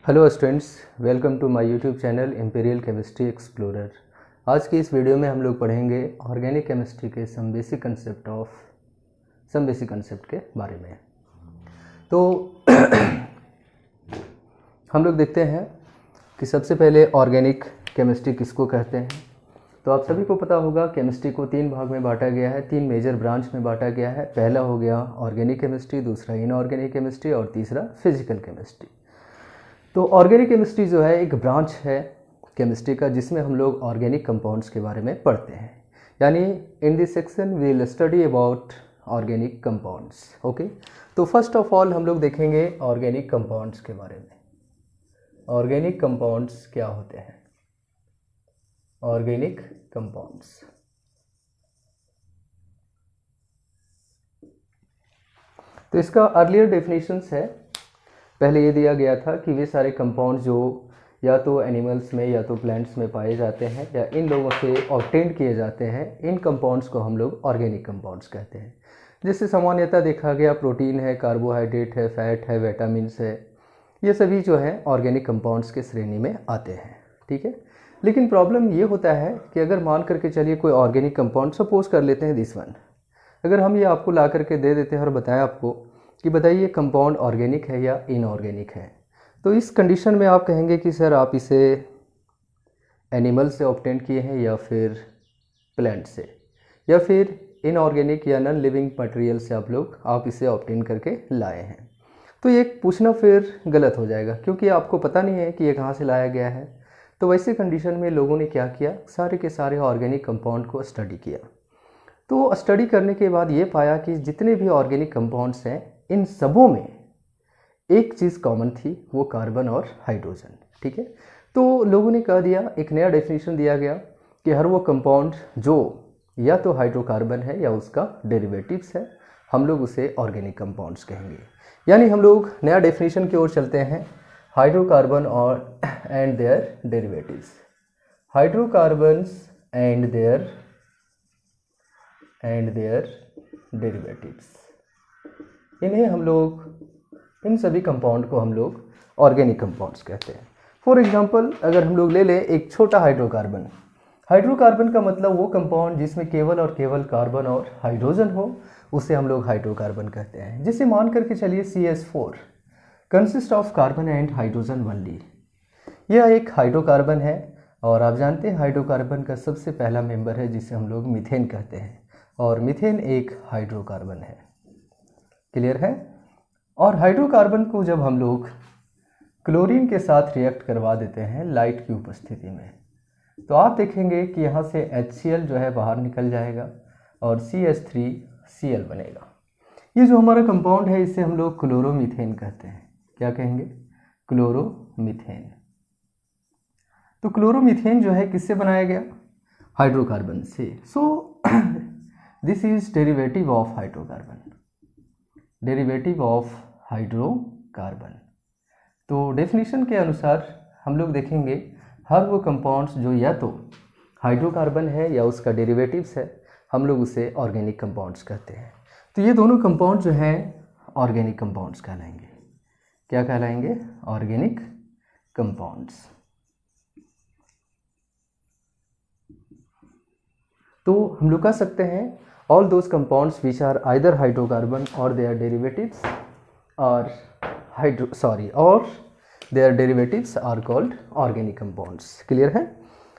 Hello students, welcome to my YouTube channel imperial chemistry explorer. आज की इस video में हम लोग पढ़ेंगे ऑर्गेनिक केमिस्ट्री के सम बेसिक कंसेप्ट के बारे में। तो हम लोग देखते हैं कि सबसे पहले ऑर्गेनिक केमिस्ट्री किसको कहते हैं। तो आप सभी को पता होगा केमिस्ट्री को तीन भाग में बांटा गया है, तीन मेजर ब्रांच में बांटा गया है। पहला हो गया ऑर्गेनिक केमिस्ट्री, दूसरा इनऑर्गेनिक केमिस्ट्री और तीसरा फिजिकल केमिस्ट्री। तो ऑर्गेनिक केमिस्ट्री जो है एक ब्रांच है केमिस्ट्री का जिसमें हम लोग ऑर्गेनिक कंपाउंड्स के बारे में पढ़ते हैं। यानी in this section we will study about organic compounds. Okay, तो फर्स्ट ऑफ ऑल हम लोग देखेंगे ऑर्गेनिक कंपाउंड्स के बारे में। ऑर्गेनिक कंपाउंड्स क्या होते हैं? ऑर्गेनिक कंपाउंड्स तो इसका अर्लियर डेफिनेशंस है। पहले ये दिया गया था कि वे सारे कंपाउंड जो या तो एनिमल्स में या तो प्लांट्स में पाए जाते हैं या इन लोगों से ऑब्टेन किए जाते हैं, इन कंपाउंड्स को हम लोग ऑर्गेनिक कंपाउंड्स कहते हैं। जिससे सामान्यतः देखा गया प्रोटीन है, कार्बोहाइड्रेट है, फैट है, विटामिन्स है, ये सभी जो है ऑर्गेनिक कंपाउंड्स के श्रेणी में आते हैं। ठीक है, लेकिन प्रॉब्लम ये होता है कि अगर मान करके चलिए कोई ऑर्गेनिक कंपाउंड, सपोज कर लेते हैं दिस वन, अगर हम ये आपको ला करके दे देते हैं और बताएं आपको कि बताइए कंपाउंड ऑर्गेनिक है या इनऑर्गेनिक है, तो इस कंडीशन में आप कहेंगे कि सर आप इसे एनिमल से ऑब्टेन किए हैं या फिर प्लांट से या फिर इनऑर्गेनिक या नॉन लिविंग मटेरियल से आप इसे ऑब्टेन करके लाए हैं। तो ये पूछना फिर गलत हो जाएगा क्योंकि आपको पता नहीं है कि ये कहाँ से लाया गया है। तो वैसे कंडीशन में लोगों ने क्या किया, सारे के सारे ऑर्गेनिक कंपाउंड को स्टडी किया। तो स्टडी करने के बाद ये पाया कि जितने भी ऑर्गेनिक कंपाउंड्स हैं इन सबों में एक चीज़ कॉमन थी, वो कार्बन और हाइड्रोजन। ठीक है, तो लोगों ने कह दिया, एक नया डेफिनेशन दिया गया कि हर वो कंपाउंड जो या तो हाइड्रोकार्बन है या उसका डेरिवेटिव्स है, हम लोग उसे ऑर्गेनिक कंपाउंड्स कहेंगे। यानी हम लोग नया डेफिनेशन की ओर चलते हैं, हाइड्रोकार्बन और and their derivatives. Hydrocarbons and their derivatives, इन्हें हम लोग, इन सभी कंपाउंड को हम लोग ऑर्गेनिक कंपाउंड्स कहते हैं। फॉर एग्जांपल अगर हम लोग ले लें एक छोटा हाइड्रोकार्बन, हाइड्रोकार्बन का मतलब वो कंपाउंड जिसमें केवल और केवल कार्बन और हाइड्रोजन हो, उसे हम लोग हाइड्रोकार्बन कहते हैं। जिसे मान करके चलिए CH4 consist of carbon and hydrogen only, यह एक हाइड्रोकार्बन है। और आप जानते हैं हाइड्रोकार्बन का सबसे पहला मेंबर है जिसे हम लोग मीथेन कहते हैं, और मीथेन एक हाइड्रोकार्बन है। क्लियर है? और हाइड्रोकार्बन को जब हम लोग क्लोरीन के साथ रिएक्ट करवा देते हैं लाइट की उपस्थिति में, तो आप देखेंगे कि यहाँ से HCl जो है बाहर निकल जाएगा और CH3Cl बनेगा। ये जो हमारा कंपाउंड है इसे हम लोग क्लोरोमीथेन कहते हैं। क्या कहेंगे? क्लोरोमीथेन। तो क्लोरोमीथेन जो है किससे बनाया गया? हाइड्रोकार्बन से। So this is derivative of hydrocarbon, derivative of hydrocarbon. तो डेफिनेशन के अनुसार हम लोग देखेंगे हर वो कंपाउंड्स जो या तो हाइड्रोकार्बन है या उसका डेरिवेटिव्स है, हम लोग उसे ऑर्गेनिक कंपाउंड्स कहते हैं। तो ये दोनों कंपाउंड जो हैं ऑर्गेनिक कंपाउंड्स कहलाएंगे। क्या कहलाएंगे? Organic compounds. तो हम लोग कह सकते हैं all those compounds which are either hydrocarbon or their derivatives or their derivatives are called organic compounds। Clear है?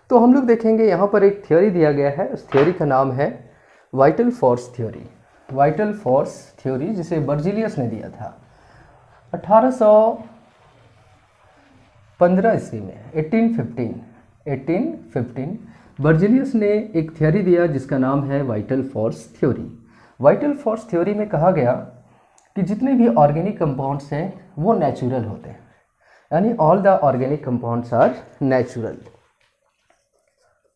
तो हम लोग देखेंगे यहाँ पर एक थ्योरी दिया गया है, उस थ्योरी का नाम है vital force theory. Vital force theory जिसे बर्जीलियस ने दिया था 1815 ईस्वी में, 1815 बर्जीलियस ने एक थ्योरी दिया जिसका नाम है vital force theory. Vital force theory में कहा गया कि जितने भी ऑर्गेनिक कंपाउंड्स हैं वो नेचुरल होते हैं, यानी all the organic compounds are natural.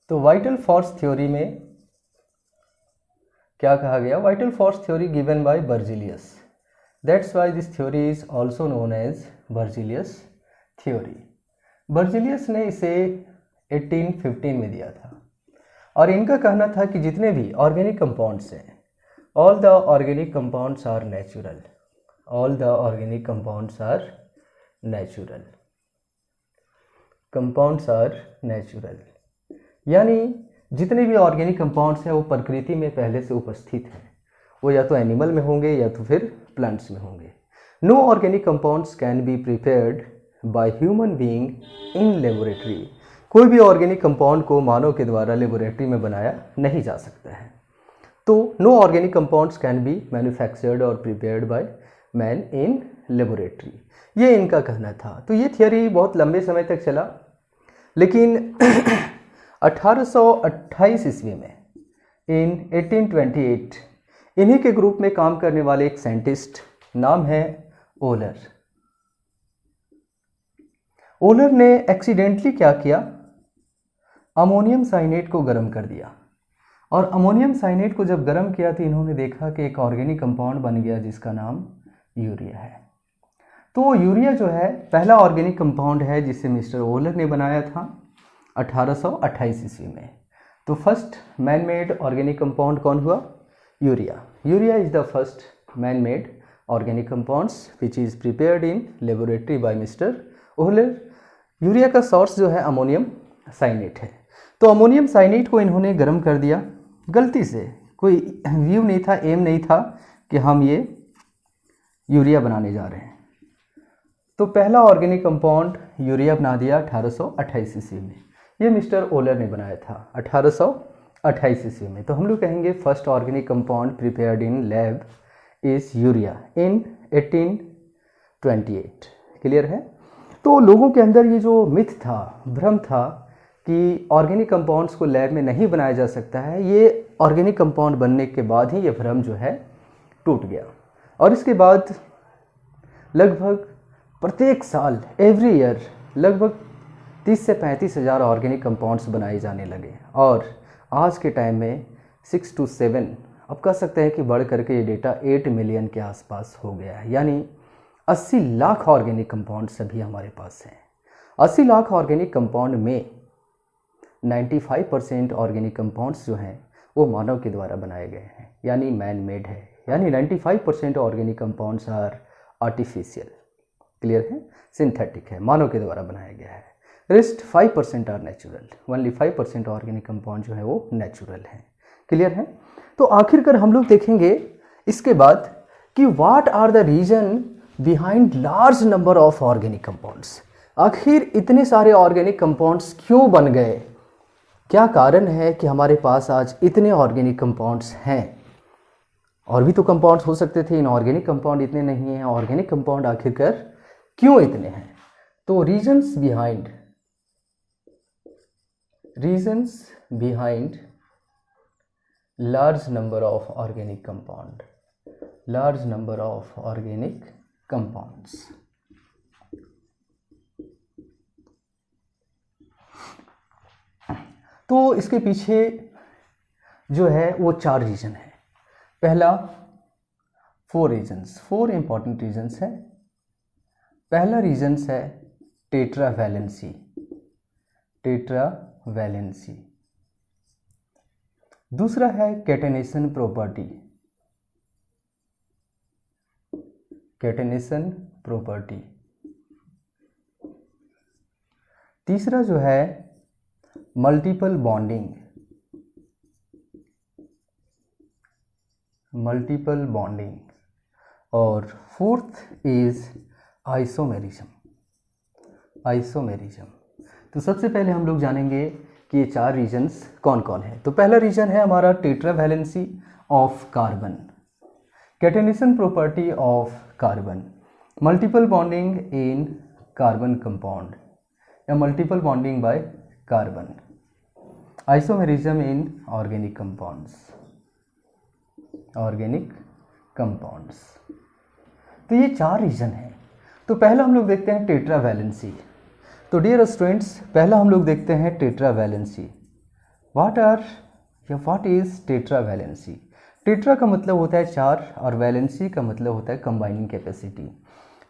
तो वाइटल फोर्स थ्योरी में क्या कहा गया? Vital force theory given by Berzelius, that's why this theory is also known as Berzelius theory. Berzelius ने इसे 1815 में दिया था और इनका कहना था कि जितने भी ऑर्गेनिक कंपाउंड्स हैं, all the organic compounds are natural, all the organic compounds are natural. Compounds are natural, यानी जितने भी ऑर्गेनिक कंपाउंड्स हैं वो प्रकृति में पहले से उपस्थित हैं, वो या तो एनिमल में होंगे या तो फिर प्लांट्स में होंगे। No organic compounds can be prepared by human being in laboratory. कोई भी ऑर्गेनिक कंपाउंड को मानव के द्वारा लेबोरेटरी में बनाया नहीं जा सकता है। तो no organic compounds can be manufactured और prepared by man in laboratory, ये इनका कहना था। तो ये थियोरी बहुत लंबे समय तक चला, लेकिन 1828 ईस्वी में इन 1828 इन्हीं के ग्रुप में काम करने वाले एक साइंटिस्ट नाम है ओलर। ओलर ने एक्सीडेंटली क्या किया, अमोनियम साइनेट को गर्म कर दिया, और अमोनियम साइनेट को जब गर्म किया तो इन्होंने देखा कि एक ऑर्गेनिक कंपाउंड बन गया जिसका नाम यूरिया है। तो यूरिया जो है पहला ऑर्गेनिक कंपाउंड है जिसे मिस्टर ओलर ने बनाया था 1828 ईस्वी में। तो first man made organic compound कौन हुआ, urea. Urea is the first man made organic compounds which is prepared in laboratory by mister Wohler. यूरिया का सोर्स जो है अमोनियम साइनेट है। तो अमोनियम साइनेट को इन्होंने गर्म कर दिया गलती से, कोई व्यू नहीं था, एम नहीं था कि हम ये यूरिया बनाने जा रहे हैं। तो पहला ऑर्गेनिक कंपाउंड यूरिया बना दिया 1828 ईस्वी में। ये मिस्टर ओलर ने बनाया था 1828 ईस्वी में। तो हम लोग कहेंगे first organic compound prepared in lab is urea in 1828। Clear है। तो लोगों के अंदर ये जो मिथ था, भ्रम था कि ऑर्गेनिक कंपाउंड्स को लैब में नहीं बनाया जा सकता है, ये ऑर्गेनिक कंपाउंड बनने के बाद ही ये भ्रम जो है टूट गया। और इसके बाद लगभग प्रत्येक साल एवरी ईयर लगभग 30 से 35 हज़ार ऑर्गेनिक कंपाउंड्स बनाए जाने लगे, और आज के टाइम में 6 to 7 अब कह सकते हैं कि बढ़ करके ये डेटा 8 मिलियन के आसपास हो गया है, यानी 80 लाख ऑर्गेनिक कंपाउंड्स अभी हमारे पास हैं। 80 लाख ऑर्गेनिक कंपाउंड में 95% ऑर्गेनिक कंपाउंड्स जो हैं वो मानव के द्वारा बनाए गए हैं, यानी मैन मेड है, यानी 95% organic compounds are artificial. Clear है, सिंथेटिक है, मानव के द्वारा बनाया गया है। Rest 5% are natural, only 5% organic compound जो है वो नेचुरल है। क्लियर है। तो आखिरकार हम लोग देखेंगे इसके बाद कि what are the reason behind large number of organic compounds. आखिर इतने सारे ऑर्गेनिक कंपाउंड्स क्यों बन गए, क्या कारण है कि हमारे पास आज इतने ऑर्गेनिक कंपाउंड्स हैं। और भी तो कंपाउंड्स हो सकते थे, इनऑर्गेनिक कंपाउंड इतने नहीं हैं, ऑर्गेनिक कंपाउंड आखिरकार क्यों इतने हैं। तो reasons behind large number of organic compound, large number of organic compounds. तो इसके पीछे जो है वो 4 रीजन है। पहला 4 इंपॉर्टेंट रीजन्स है। पहला रीजन्स है टेट्रावैलेंसी। दूसरा है कैटेनेशन प्रॉपर्टी। तीसरा जो है मल्टीपल बॉन्डिंग, और फोर्थ इज आइसोमेरिज्म। तो सबसे पहले हम लोग जानेंगे कि ये 4 रीजन्स कौन कौन है। तो पहला रीजन है हमारा tetravalency of carbon, catenation property of carbon, multiple bonding in carbon compound या multiple bonding by carbon, isomerism in organic compounds. तो ये 4 रीजन हैं। तो पहला हम लोग देखते हैं टेट्रावैलेंसी। तो डियर स्टूडेंट्स, पहला हम लोग देखते हैं tetravalency. What is tetravalency. Tetra का मतलब होता है 4 और वैलेंसी का मतलब होता है कंबाइनिंग कैपेसिटी,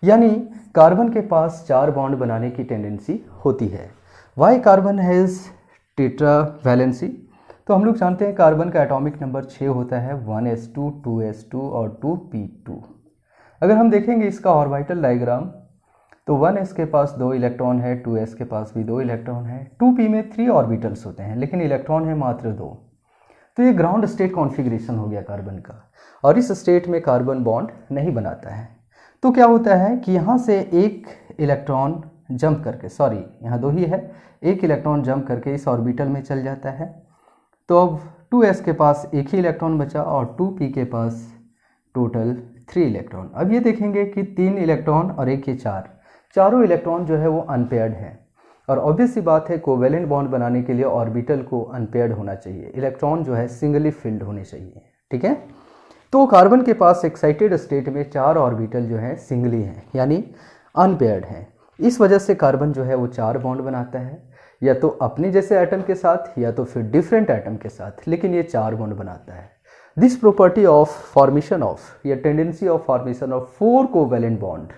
यानी कार्बन के पास 4 बॉन्ड बनाने की टेंडेंसी होती है। Why carbon has tetravalency. तो हम लोग जानते हैं कार्बन का एटॉमिक नंबर 6 होता है, 1s2, 2s2 और 2p2। अगर हम देखेंगे इसका ऑर्बिटल डायग्राम तो 1s के पास 2 इलेक्ट्रॉन है, 2s के पास भी 2 इलेक्ट्रॉन है, 2p में 3 ऑर्बिटल्स होते हैं लेकिन इलेक्ट्रॉन है मात्र 2। तो ये ग्राउंड स्टेट कॉन्फ़िगरेशन हो गया कार्बन का, और इस स्टेट में कार्बन बॉन्ड नहीं बनाता है। तो क्या होता है कि यहाँ से एक इलेक्ट्रॉन जंप करके, सॉरी यहाँ 2 ही है, एक इलेक्ट्रॉन जंप करके इस ऑर्बिटल में चल जाता है। तो अब 2s के पास एक ही इलेक्ट्रॉन बचा और 2p के पास टोटल 3 इलेक्ट्रॉन। अब ये देखेंगे कि 3 इलेक्ट्रॉन और एक ये 4, चारों इलेक्ट्रॉन जो है वो अनपेयर्ड है, और ऑब्वियस सी बात है कोवेलेंट बॉन्ड बनाने के लिए ऑर्बिटल को अनपेयर्ड होना चाहिए, इलेक्ट्रॉन जो है सिंगली फिल्ड होने चाहिए। ठीक है, तो कार्बन के पास एक्साइटेड स्टेट में 4 ऑर्बिटल जो है सिंगली हैं, यानी अनपेयर्ड हैं। इस वजह से कार्बन जो है वो 4 बॉन्ड बनाता है, या तो अपने जैसे एटम के साथ या तो फिर डिफरेंट एटम के साथ, लेकिन ये 4 बॉन्ड बनाता है। This property of formation of या tendency of formation of 4 covalent bond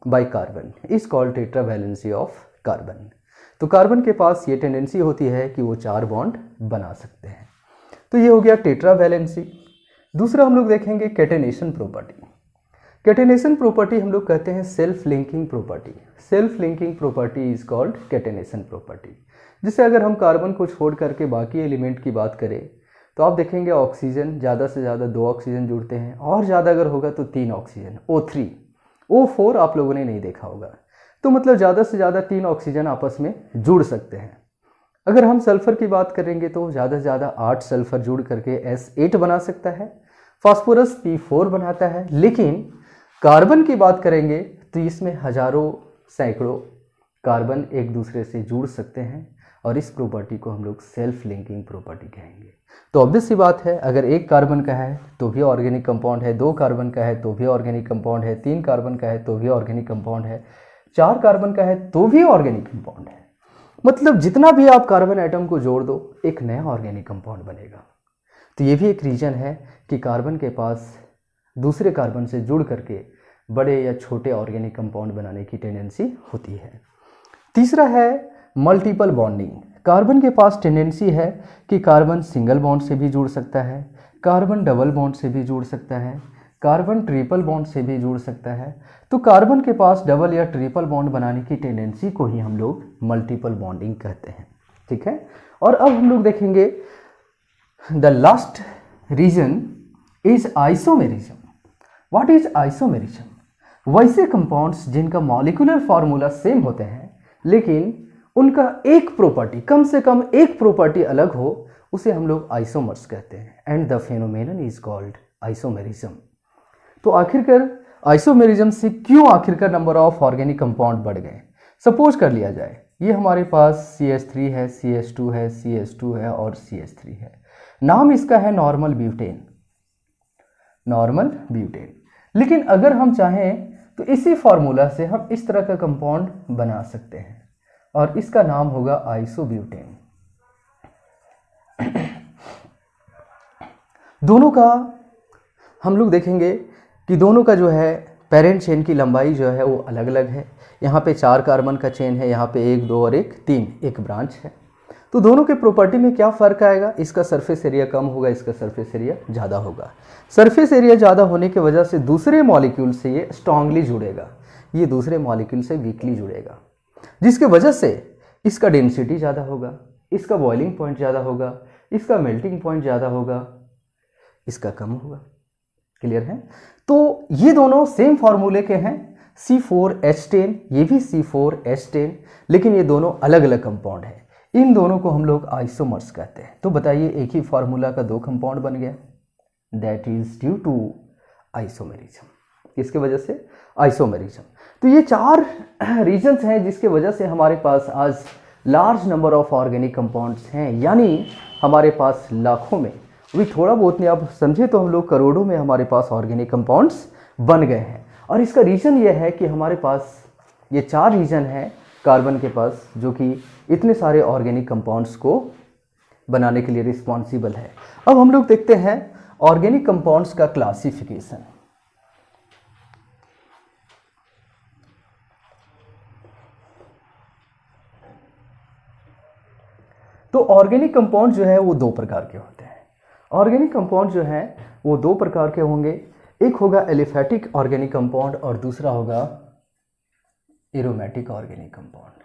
by carbon is called tetravalency of carbon. तो कार्बन के पास ये टेंडेंसी होती है कि वो 4 बॉन्ड बना सकते हैं। तो ये हो गया टेट्रावैलेंसी। दूसरा हम लोग देखेंगे कैटेनेशन प्रॉपर्टी। कैटेनेशन प्रॉपर्टी हम लोग कहते हैं self linking property. Self linking property is called catenation property. जिससे अगर हम कार्बन को छोड़ करके बाकी एलिमेंट की बात करें तो आप देखेंगे ऑक्सीजन ज़्यादा से ज़्यादा 2 ऑक्सीजन जुड़ते हैं, और ज़्यादा अगर होगा तो 3 ऑक्सीजन, O3, O4 आप लोगों ने नहीं देखा होगा। तो मतलब ज़्यादा से ज़्यादा 3 ऑक्सीजन आपस में जुड़ सकते हैं। अगर हम सल्फ़र की बात करेंगे तो ज़्यादा से ज़्यादा 8 सल्फ़र जुड़ करके S8 बना सकता है, फास्फोरस P4 बनाता है। लेकिन कार्बन की बात करेंगे तो इसमें हजारों सैकड़ों कार्बन एक दूसरे से जुड़ सकते हैं, और इस प्रॉपर्टी को हम लोग सेल्फ लिंकिंग प्रॉपर्टी कहेंगे। तो ऑब्वियस सी बात है, अगर 1 कार्बन का है तो भी ऑर्गेनिक कंपाउंड है, 2 कार्बन का है तो भी ऑर्गेनिक कंपाउंड है, 3 कार्बन का है तो भी ऑर्गेनिक कंपाउंड है, 4 कार्बन का है तो भी ऑर्गेनिक कंपाउंड है। मतलब जितना भी आप कार्बन एटम को जोड़ दो एक नया ऑर्गेनिक कंपाउंड बनेगा। तो ये भी एक रीजन है कि कार्बन के पास दूसरे कार्बन से जुड़ करके बड़े या छोटे ऑर्गेनिक कंपाउंड बनाने की टेंडेंसी होती है। तीसरा है मल्टीपल बॉन्डिंग। कार्बन के पास टेंडेंसी है कि कार्बन सिंगल बॉन्ड से भी जुड़ सकता है, कार्बन डबल बॉन्ड से भी जुड़ सकता है, कार्बन ट्रिपल बॉन्ड से भी जुड़ सकता है। तो कार्बन के पास डबल या ट्रिपल बॉन्ड बनाने की टेंडेंसी को ही हम लोग मल्टीपल बॉन्डिंग कहते हैं। ठीक है, और अब हम लोग देखेंगे the last reason is isomerism. What is isomerism? वैसे कंपाउंड्स जिनका मॉलिक्यूलर फार्मूला सेम होते हैं लेकिन उनका एक प्रॉपर्टी, कम से कम एक प्रॉपर्टी अलग हो, उसे हम लोग आइसोमर्स कहते हैं, and the phenomenon is called isomerism. तो आखिरकार आइसोमेरिज्म से क्यों आखिरकार नंबर ऑफ ऑर्गेनिक कंपाउंड बढ़ गए? सपोज कर लिया जाए ये हमारे पास CH3 है, CH2 है, CH2 है और CH3 है। नाम इसका है नॉर्मल ब्यूटेन, नॉर्मल ब्यूटेन। लेकिन अगर हम चाहें तो इसी फॉर्मूला से हम इस तरह का कंपाउंड बना सकते हैं और इसका नाम होगा आइसोब्यूटेन। दोनों का हम लोग देखेंगे कि दोनों का जो है पेरेंट चेन की लंबाई जो है वो अलग अलग है। यहाँ पे 4 कार्बन का चेन है, यहाँ पे 1, 2 और 1, 3 एक ब्रांच है। तो दोनों के प्रॉपर्टी में क्या फ़र्क आएगा? इसका सरफेस एरिया कम होगा, इसका सरफेस एरिया ज़्यादा होगा। सरफेस एरिया ज़्यादा होने की वजह से दूसरे मॉलिक्यूल से ये स्ट्रांगली जुड़ेगा, ये दूसरे मॉलिक्यूल से वीकली जुड़ेगा, जिसके वजह से इसका डेंसिटी ज़्यादा होगा, इसका बॉइलिंग पॉइंट ज़्यादा होगा, इसका मेल्टिंग पॉइंट ज़्यादा होगा, इसका कम होगा। क्लियर है? तो ये दोनों सेम फार्मूले के हैं, C4H10, ये भी C4H10, लेकिन ये दोनों अलग अलग कंपाउंड हैं। इन दोनों को हम लोग आइसोमर्स कहते हैं। तो बताइए एक ही फार्मूला का 2 कंपाउंड बन गया, that is due to isomerism. किसके वजह से? आइसोमेरिज्म। तो ये 4 रीजन्स हैं जिसके वजह से हमारे पास आज large number of organic compounds हैं, यानी हमारे पास लाखों में, अभी थोड़ा बहुत नहीं, आप समझे तो हम लोग करोड़ों में हमारे पास ऑर्गेनिक कंपाउंड्स बन गए हैं। और इसका रीज़न ये है कि हमारे पास ये 4 रीजन हैं कार्बन के पास जो कि इतने सारे ऑर्गेनिक कंपाउंड्स को बनाने के लिए रिस्पॉन्सिबल है। अब हम लोग देखते हैं ऑर्गेनिक कंपाउंड्स का क्लासिफिकेशन। तो ऑर्गेनिक कंपाउंड जो है वो 2 प्रकार के होते हैं। ऑर्गेनिक कंपाउंड जो है वो 2 प्रकार के होंगे, एक होगा एलिफैटिक ऑर्गेनिक कंपाउंड और दूसरा होगा aromatic organic compound.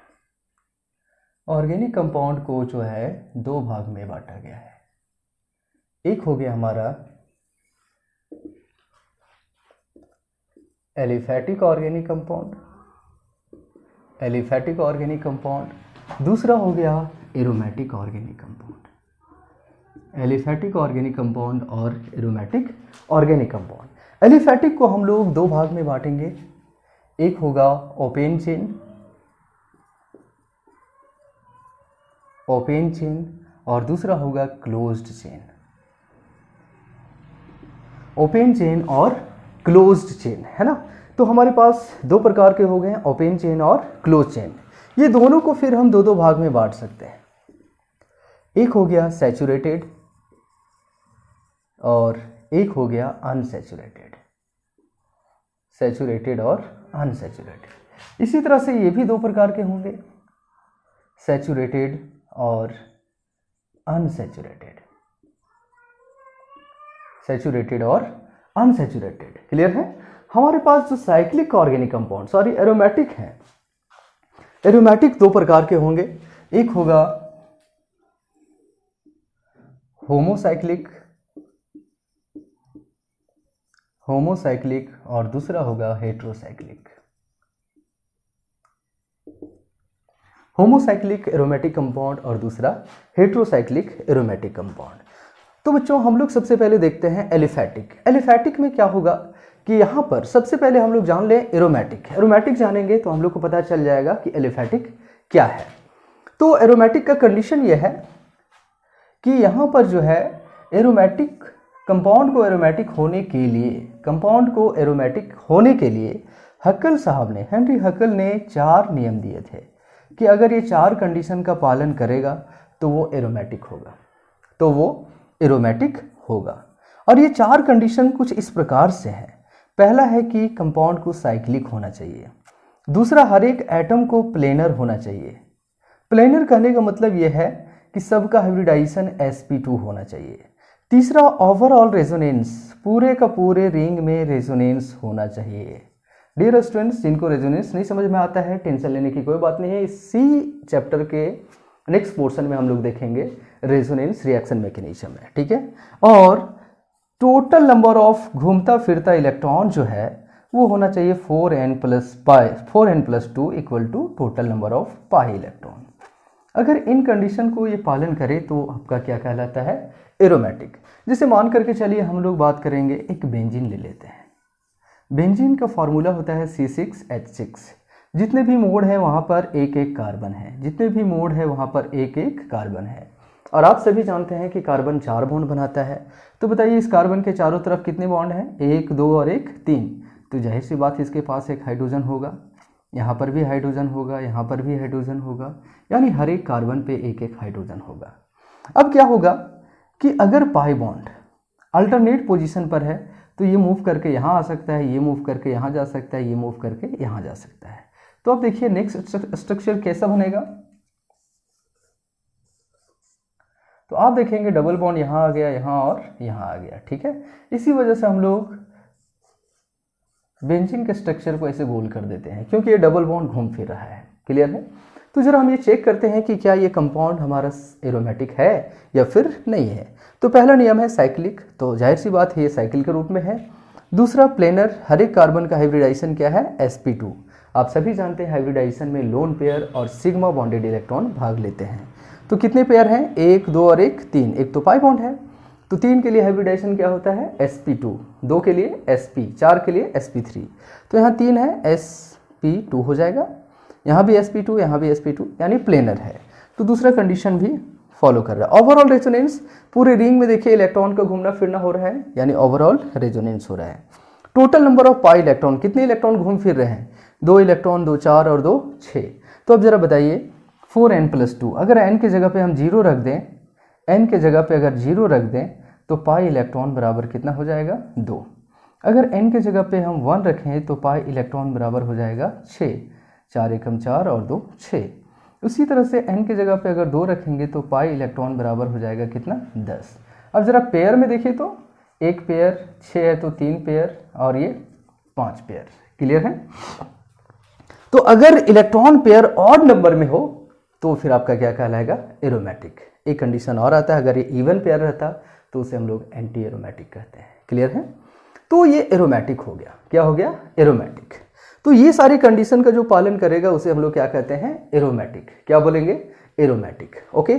Organic compound को जो है दो भाग में बांटा गया है। एक हो गया हमारा aliphatic organic compound, aliphatic organic compound, दूसरा हो गया aromatic organic compound. Aliphatic organic compound और एरोमेटिक ऑर्गेनिक कंपाउंड। एलिफैटिक को हम लोग दो भाग में बांटेंगे, एक होगा ओपेन चेन, ओपेन चेन, और दूसरा होगा क्लोज्ड चेन। ओपेन चेन और क्लोज्ड चेन, है ना। तो हमारे पास दो प्रकार के हो गए, ओपेन चेन और क्लोज चेन। ये दोनों को फिर हम दो दो भाग में बांट सकते हैं। एक हो गया सैचुरेटेड और एक हो गया अनसैचुरेटेड, सैचुरेटेड और अनसैचुरेटेड। इसी तरह से ये भी दो प्रकार के होंगे, सैचुरेटेड और अनसैचुरेटेड, सैचुरेटेड और अनसैचुरेटेड। क्लियर है। हमारे पास जो साइक्लिक ऑर्गेनिक कंपाउंड एरोमेटिक हैं, एरोमेटिक दो प्रकार के होंगे, एक होगा होमोसाइक्लिक, होमोसाइक्लिक, और दूसरा होगा हेट्रोसाइक्लिक। होमोसाइक्लिक एरोमेटिक कंपाउंड और दूसरा हेट्रोसाइक्लिक एरोमेटिक कंपाउंड। तो बच्चों हम लोग सबसे पहले देखते हैं एलिफैटिक। एलिफैटिक में क्या होगा कि यहाँ पर सबसे पहले हम लोग जान लें एरोमेटिक। एरोमेटिक जानेंगे तो हम लोग को पता चल जाएगा कि एलिफैटिक क्या है। तो एरोमेटिक का कंडीशन यह है कि यहाँ पर जो है एरोमेटिक कंपाउंड को एरोमेटिक होने के लिए, कंपाउंड को एरोमेटिक होने के लिए हक्कल साहब ने, हेनरी हक्कल ने 4 नियम दिए थे कि अगर ये 4 कंडीशन का पालन करेगा तो वो एरोमेटिक होगा, तो वो एरोमेटिक होगा। और ये 4 कंडीशन कुछ इस प्रकार से हैं। पहला है कि कंपाउंड को साइक्लिक होना चाहिए, दूसरा हर एक एटम को प्लेनर होना चाहिए। प्लेनर कहने का मतलब यह है कि सबका हाइब्रिडाइजेशन sp2 होना चाहिए। तीसरा ओवरऑल रेजोनेंस, पूरे का पूरे रिंग में रेजोनेंस होना चाहिए। डियर स्टूडेंट्स, जिनको रेजोनेंस नहीं समझ में आता है टेंशन लेने की कोई बात नहीं है। इसी चैप्टर के नेक्स्ट पोर्शन में हम लोग देखेंगे रेजोनेंस रिएक्शन मैकेनिज्म में, ठीक है। और टोटल नंबर ऑफ घूमता फिरता इलेक्ट्रॉन जो है वो होना चाहिए 4n+2 equal to total number of pi electron. अगर इन कंडीशन को ये पालन करे तो आपका क्या कहलाता है, एरोमेटिक। जैसे मान करके चलिए हम लोग बात करेंगे, एक बेंजीन ले लेते हैं। बेंजीन का फॉर्मूला होता है C6H6। जितने भी मोड हैं वहाँ पर एक एक कार्बन है, जितने भी मोड है वहाँ पर एक एक कार्बन है। और आप सभी जानते हैं कि कार्बन 4 बॉन्ड बनाता है। तो बताइए इस कार्बन के चारों तरफ कितने बॉन्ड हैं, 1, 2 और 1, 3। तो जाहिर सी बात इसके पास एक हाइड्रोजन होगा, यहाँ पर भी हाइड्रोजन होगा, यहाँ पर भी हाइड्रोजन होगा, यानी हर एक कार्बन पे एक एक हाइड्रोजन होगा। अब क्या होगा कि अगर पाई बॉन्ड अल्टरनेट पोजीशन पर है तो ये मूव करके यहाँ आ सकता है, ये मूव करके यहाँ जा सकता है, ये मूव करके यहाँ जा सकता है। तो अब देखिए नेक्स्ट स्ट्रक्चर कैसा बनेगा। तो आप देखेंगे डबल बॉन्ड यहाँ आ गया, यहाँ और यहाँ आ गया, ठीक है। इसी वजह से हम लोग बेंजीन के स्ट्रक्चर को ऐसे गोल कर देते हैं क्योंकि ये डबल बॉन्ड घूम फिर रहा है। क्लियर है। तो जरा हम ये चेक करते हैं कि क्या ये कंपाउंड हमारा एरोमेटिक है या फिर नहीं है। तो पहला नियम है साइक्लिक, तो जाहिर सी बात है ये साइकिल के रूप में है। दूसरा प्लेनर, हर एक कार्बन का हाइब्रिडाइजेशन क्या है, sp2। आप सभी जानते हैं हाइब्रिडाइजेशन में लोन पेयर और सिग्मा बॉन्डेड इलेक्ट्रॉन भाग लेते हैं। तो कितने पेयर हैं, 1, 2 और 1, 3। एक तो पाई बॉन्ड है, तो 3 के लिए हाइब्रिडाइजेशन क्या होता है, sp2। 2 के लिए sp, 4 के लिए sp3। तो यहाँ 3 है, sp2 हो जाएगा, यहाँ भी sp2, यहाँ भी sp2, यानी प्लेनर है। तो दूसरा कंडीशन भी फॉलो कर रहा है। ओवरऑल रेजोनेंस, पूरे रिंग में देखिए इलेक्ट्रॉन का घूमना फिरना हो रहा है, यानी ओवरऑल रेजोनेंस हो रहा है। Total number of pi electron, कितने इलेक्ट्रॉन घूम फिर रहे हैं, 2 इलेक्ट्रॉन, 2 4 और 2 6। तो अब जरा बताइए 4n+2, अगर n की जगह पे हम 0 रख दें, n के जगह पे अगर 0 रख दें तो पाई इलेक्ट्रॉन बराबर कितना हो जाएगा, 2। अगर n के जगह पे हम 1 रखें तो पाई इलेक्ट्रॉन बराबर हो जाएगा 6। 4 एकम 4 और 2 6। उसी तरह से n के जगह पे अगर 2 रखेंगे तो पाई इलेक्ट्रॉन बराबर हो जाएगा कितना, 10। अब जरा पेयर में देखिए तो 1 पेयर, 6 है तो 3 पेयर और ये 5 पेयर। क्लियर है। तो अगर इलेक्ट्रॉन पेयर ऑड नंबर में हो तो फिर आपका क्या कहलाएगा, एरोमेटिक। एक कंडीशन और आता है, अगर ये इवन पेयर रहता तो उसे हम लोग एंटी एरोमेटिक कहते हैं। क्लियर है? तो ये एरोमेटिक हो गया। क्या हो गया? एरोमेटिक। तो ये सारी कंडीशन का जो पालन करेगा उसे हम लोग क्या कहते हैं, एरोमेटिक। क्या बोलेंगे? एरोमेटिक। ओके,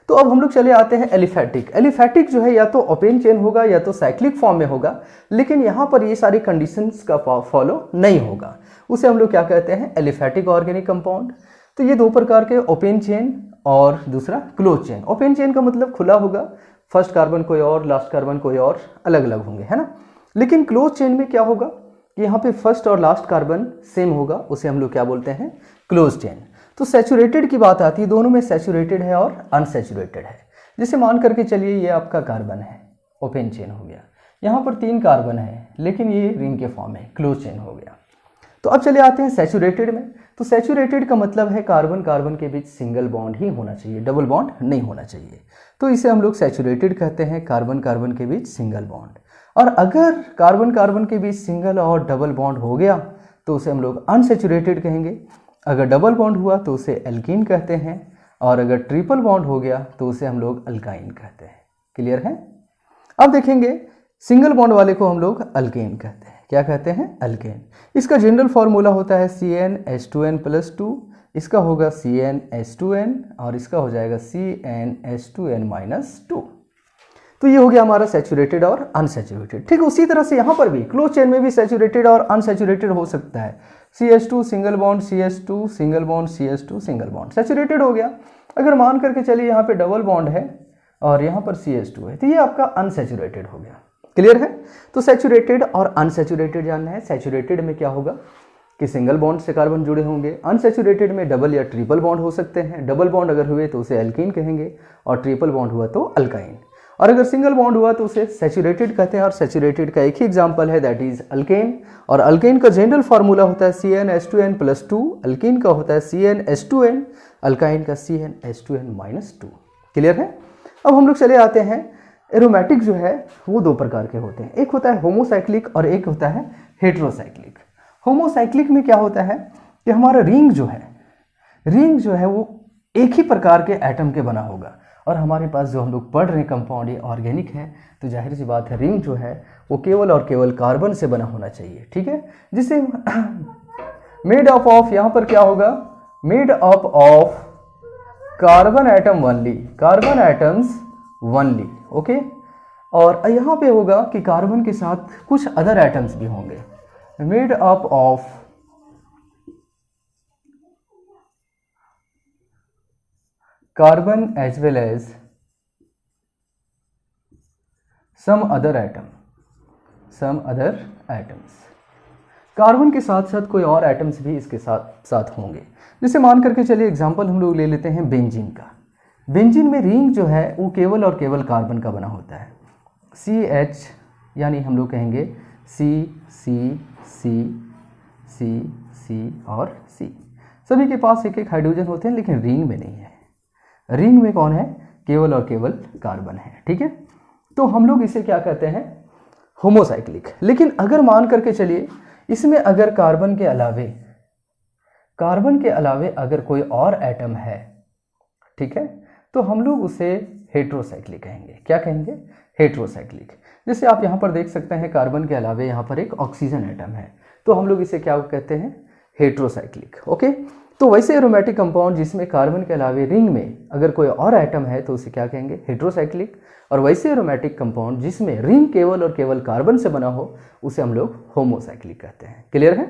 तो अब हम लोग चले आते हैं एलिफैटिक। एलिफैटिक जो है या तो ओपन चेन होगा या तो साइक्लिक फॉर्म में होगा, लेकिन यहाँ पर ये सारी कंडीशंस का फॉलो नहीं होगा, उसे हम लोग क्या कहते हैं, एलिफैटिक ऑर्गेनिक कंपाउंड। तो ये दो प्रकार के, ओपन चेन और दूसरा क्लोज चेन। ओपन चेन का मतलब खुला होगा, फर्स्ट कार्बन कोई और, लास्ट कार्बन कोई और, अलग अलग होंगे, है ना। लेकिन क्लोज चेन में क्या होगा कि यहाँ पे फर्स्ट और लास्ट कार्बन सेम होगा, उसे हम लोग क्या बोलते हैं, क्लोज चेन। तो सैचुरेटेड की बात आती है, दोनों में सैचुरेटेड है और अनसैचुरेटेड है। जैसे मान करके चलिए ये आपका कार्बन है, ओपन चेन हो गया। यहाँ पर 3 कार्बन है लेकिन ये रिंग के फॉर्म है, क्लोज चेन हो गया। तो अब चले आते हैं सैचुरेटेड में। तो सैचुरेटेड का मतलब है कार्बन कार्बन के बीच सिंगल बॉन्ड ही होना चाहिए, डबल बॉन्ड नहीं होना चाहिए। तो इसे हम लोग सैचुरेटेड कहते हैं, कार्बन कार्बन के बीच सिंगल बॉन्ड। और अगर कार्बन कार्बन के बीच सिंगल और डबल बॉन्ड हो गया तो उसे हम लोग अनसैचुरेटेड कहेंगे। अगर डबल बॉन्ड हुआ तो उसे एल्कीन कहते हैं, और अगर ट्रिपल बॉन्ड हो गया तो उसे हम लोग अल्काइन कहते हैं। क्लियर है? अब देखेंगे सिंगल बॉन्ड वाले को हम लोग अल्केन कहते हैं। क्या कहते हैं? अल्केन। इसका जनरल फॉर्मूला होता है CnH2n+2, इसका होगा CnH2n और इसका हो जाएगा CnH2n-2। तो ये हो गया हमारा सैचुरेटेड और अनसैचुरेटेड। ठीक उसी तरह से यहाँ पर भी क्लोज चेन में भी सैचुरेटेड और अनसैचुरेटेड हो सकता है। CH2 single bond CH2 single bond CH2 single bond, saturated हो गया। अगर मान करके चलिए यहाँ पे डबल बॉन्ड है और यहाँ पर CH2 है तो ये आपका अनसैचुरेटेड हो गया। क्लियर है? तो सैचुरेटेड और अनसैचुरेटेड जानना है। सैचुरेटेड में क्या होगा कि सिंगल बॉन्ड से कार्बन जुड़े होंगे, अनसैचुरेटेड में डबल या ट्रिपल बॉन्ड हो सकते हैं। डबल बॉन्ड अगर हुए तो उसे एल्कीन कहेंगे और ट्रिपल बॉन्ड हुआ तो अल्काइन, और अगर सिंगल बॉन्ड हुआ तो उसे सैचुरेटेड कहते हैं। और सैचुरेटेड का एक ही एग्जांपल है, दैट इज अल्केन। और अल्केन का जनरल फार्मूला होता है CnH2n+2, अल्कीन का होता है CnH2n, अल्काइन का CnH2n-2। क्लियर है? अब हम लोग चले आते हैं, एरोमेटिक जो है वो 2 प्रकार के होते हैं, एक होता है होमोसाइक्लिक और एक होता है हेट्रोसाइक्लिक। होमोसाइक्लिक में क्या होता है कि हमारा रिंग जो है वो एक ही प्रकार के एटम के बना होगा, और हमारे पास जो हम लोग पढ़ रहे हैं कंपाउंड ये ऑर्गेनिक है, तो जाहिर सी बात है रिंग जो है वो केवल और केवल कार्बन से बना होना चाहिए। ठीक है, जिसे मेड अप ऑफ, यहाँ पर क्या होगा, made up of carbon atom only, carbon atoms only. Okay, और यहाँ पे होगा कि कार्बन के साथ कुछ अदर एटम्स भी होंगे, made up of carbon as well as some other atoms. Carbon के साथ साथ कोई और एटम्स भी इसके साथ होंगे। जैसे मान करके चलिए एग्जांपल हम लोग ले लेते हैं बेंजीन का। बेंजीन में रिंग जो है वो केवल और केवल कार्बन का बना होता है, CH, यानी हम लोग कहेंगे C C C C C और C। सभी के पास एक एक हाइड्रोजन होते हैं लेकिन रिंग में नहीं है। रिंग में कौन है? केवल और केवल कार्बन है। ठीक है, तो हम लोग इसे क्या कहते हैं? होमोसाइक्लिक। लेकिन अगर मान करके चलिए इसमें अगर कार्बन के अलावे अगर कोई और एटम है, ठीक है, तो हम लोग उसे हेट्रोसाइक्लिक कहेंगे। क्या कहेंगे? हेट्रोसाइक्लिक। जैसे आप यहाँ पर देख सकते हैं कार्बन के अलावे यहाँ पर एक ऑक्सीजन एटम है, तो हम लोग इसे क्या कहते हैं? हेट्रोसाइक्लिक। ओके, तो वैसे एरोमेटिक कंपाउंड जिसमें कार्बन के अलावे रिंग में अगर कोई और एटम है तो उसे क्या कहेंगे? हेट्रोसाइक्लिक। और वैसे एरोमेटिक कंपाउंड जिसमें रिंग केवल और केवल कार्बन से बना हो उसे हम लोग होमोसाइक्लिक कहते हैं। क्लियर है?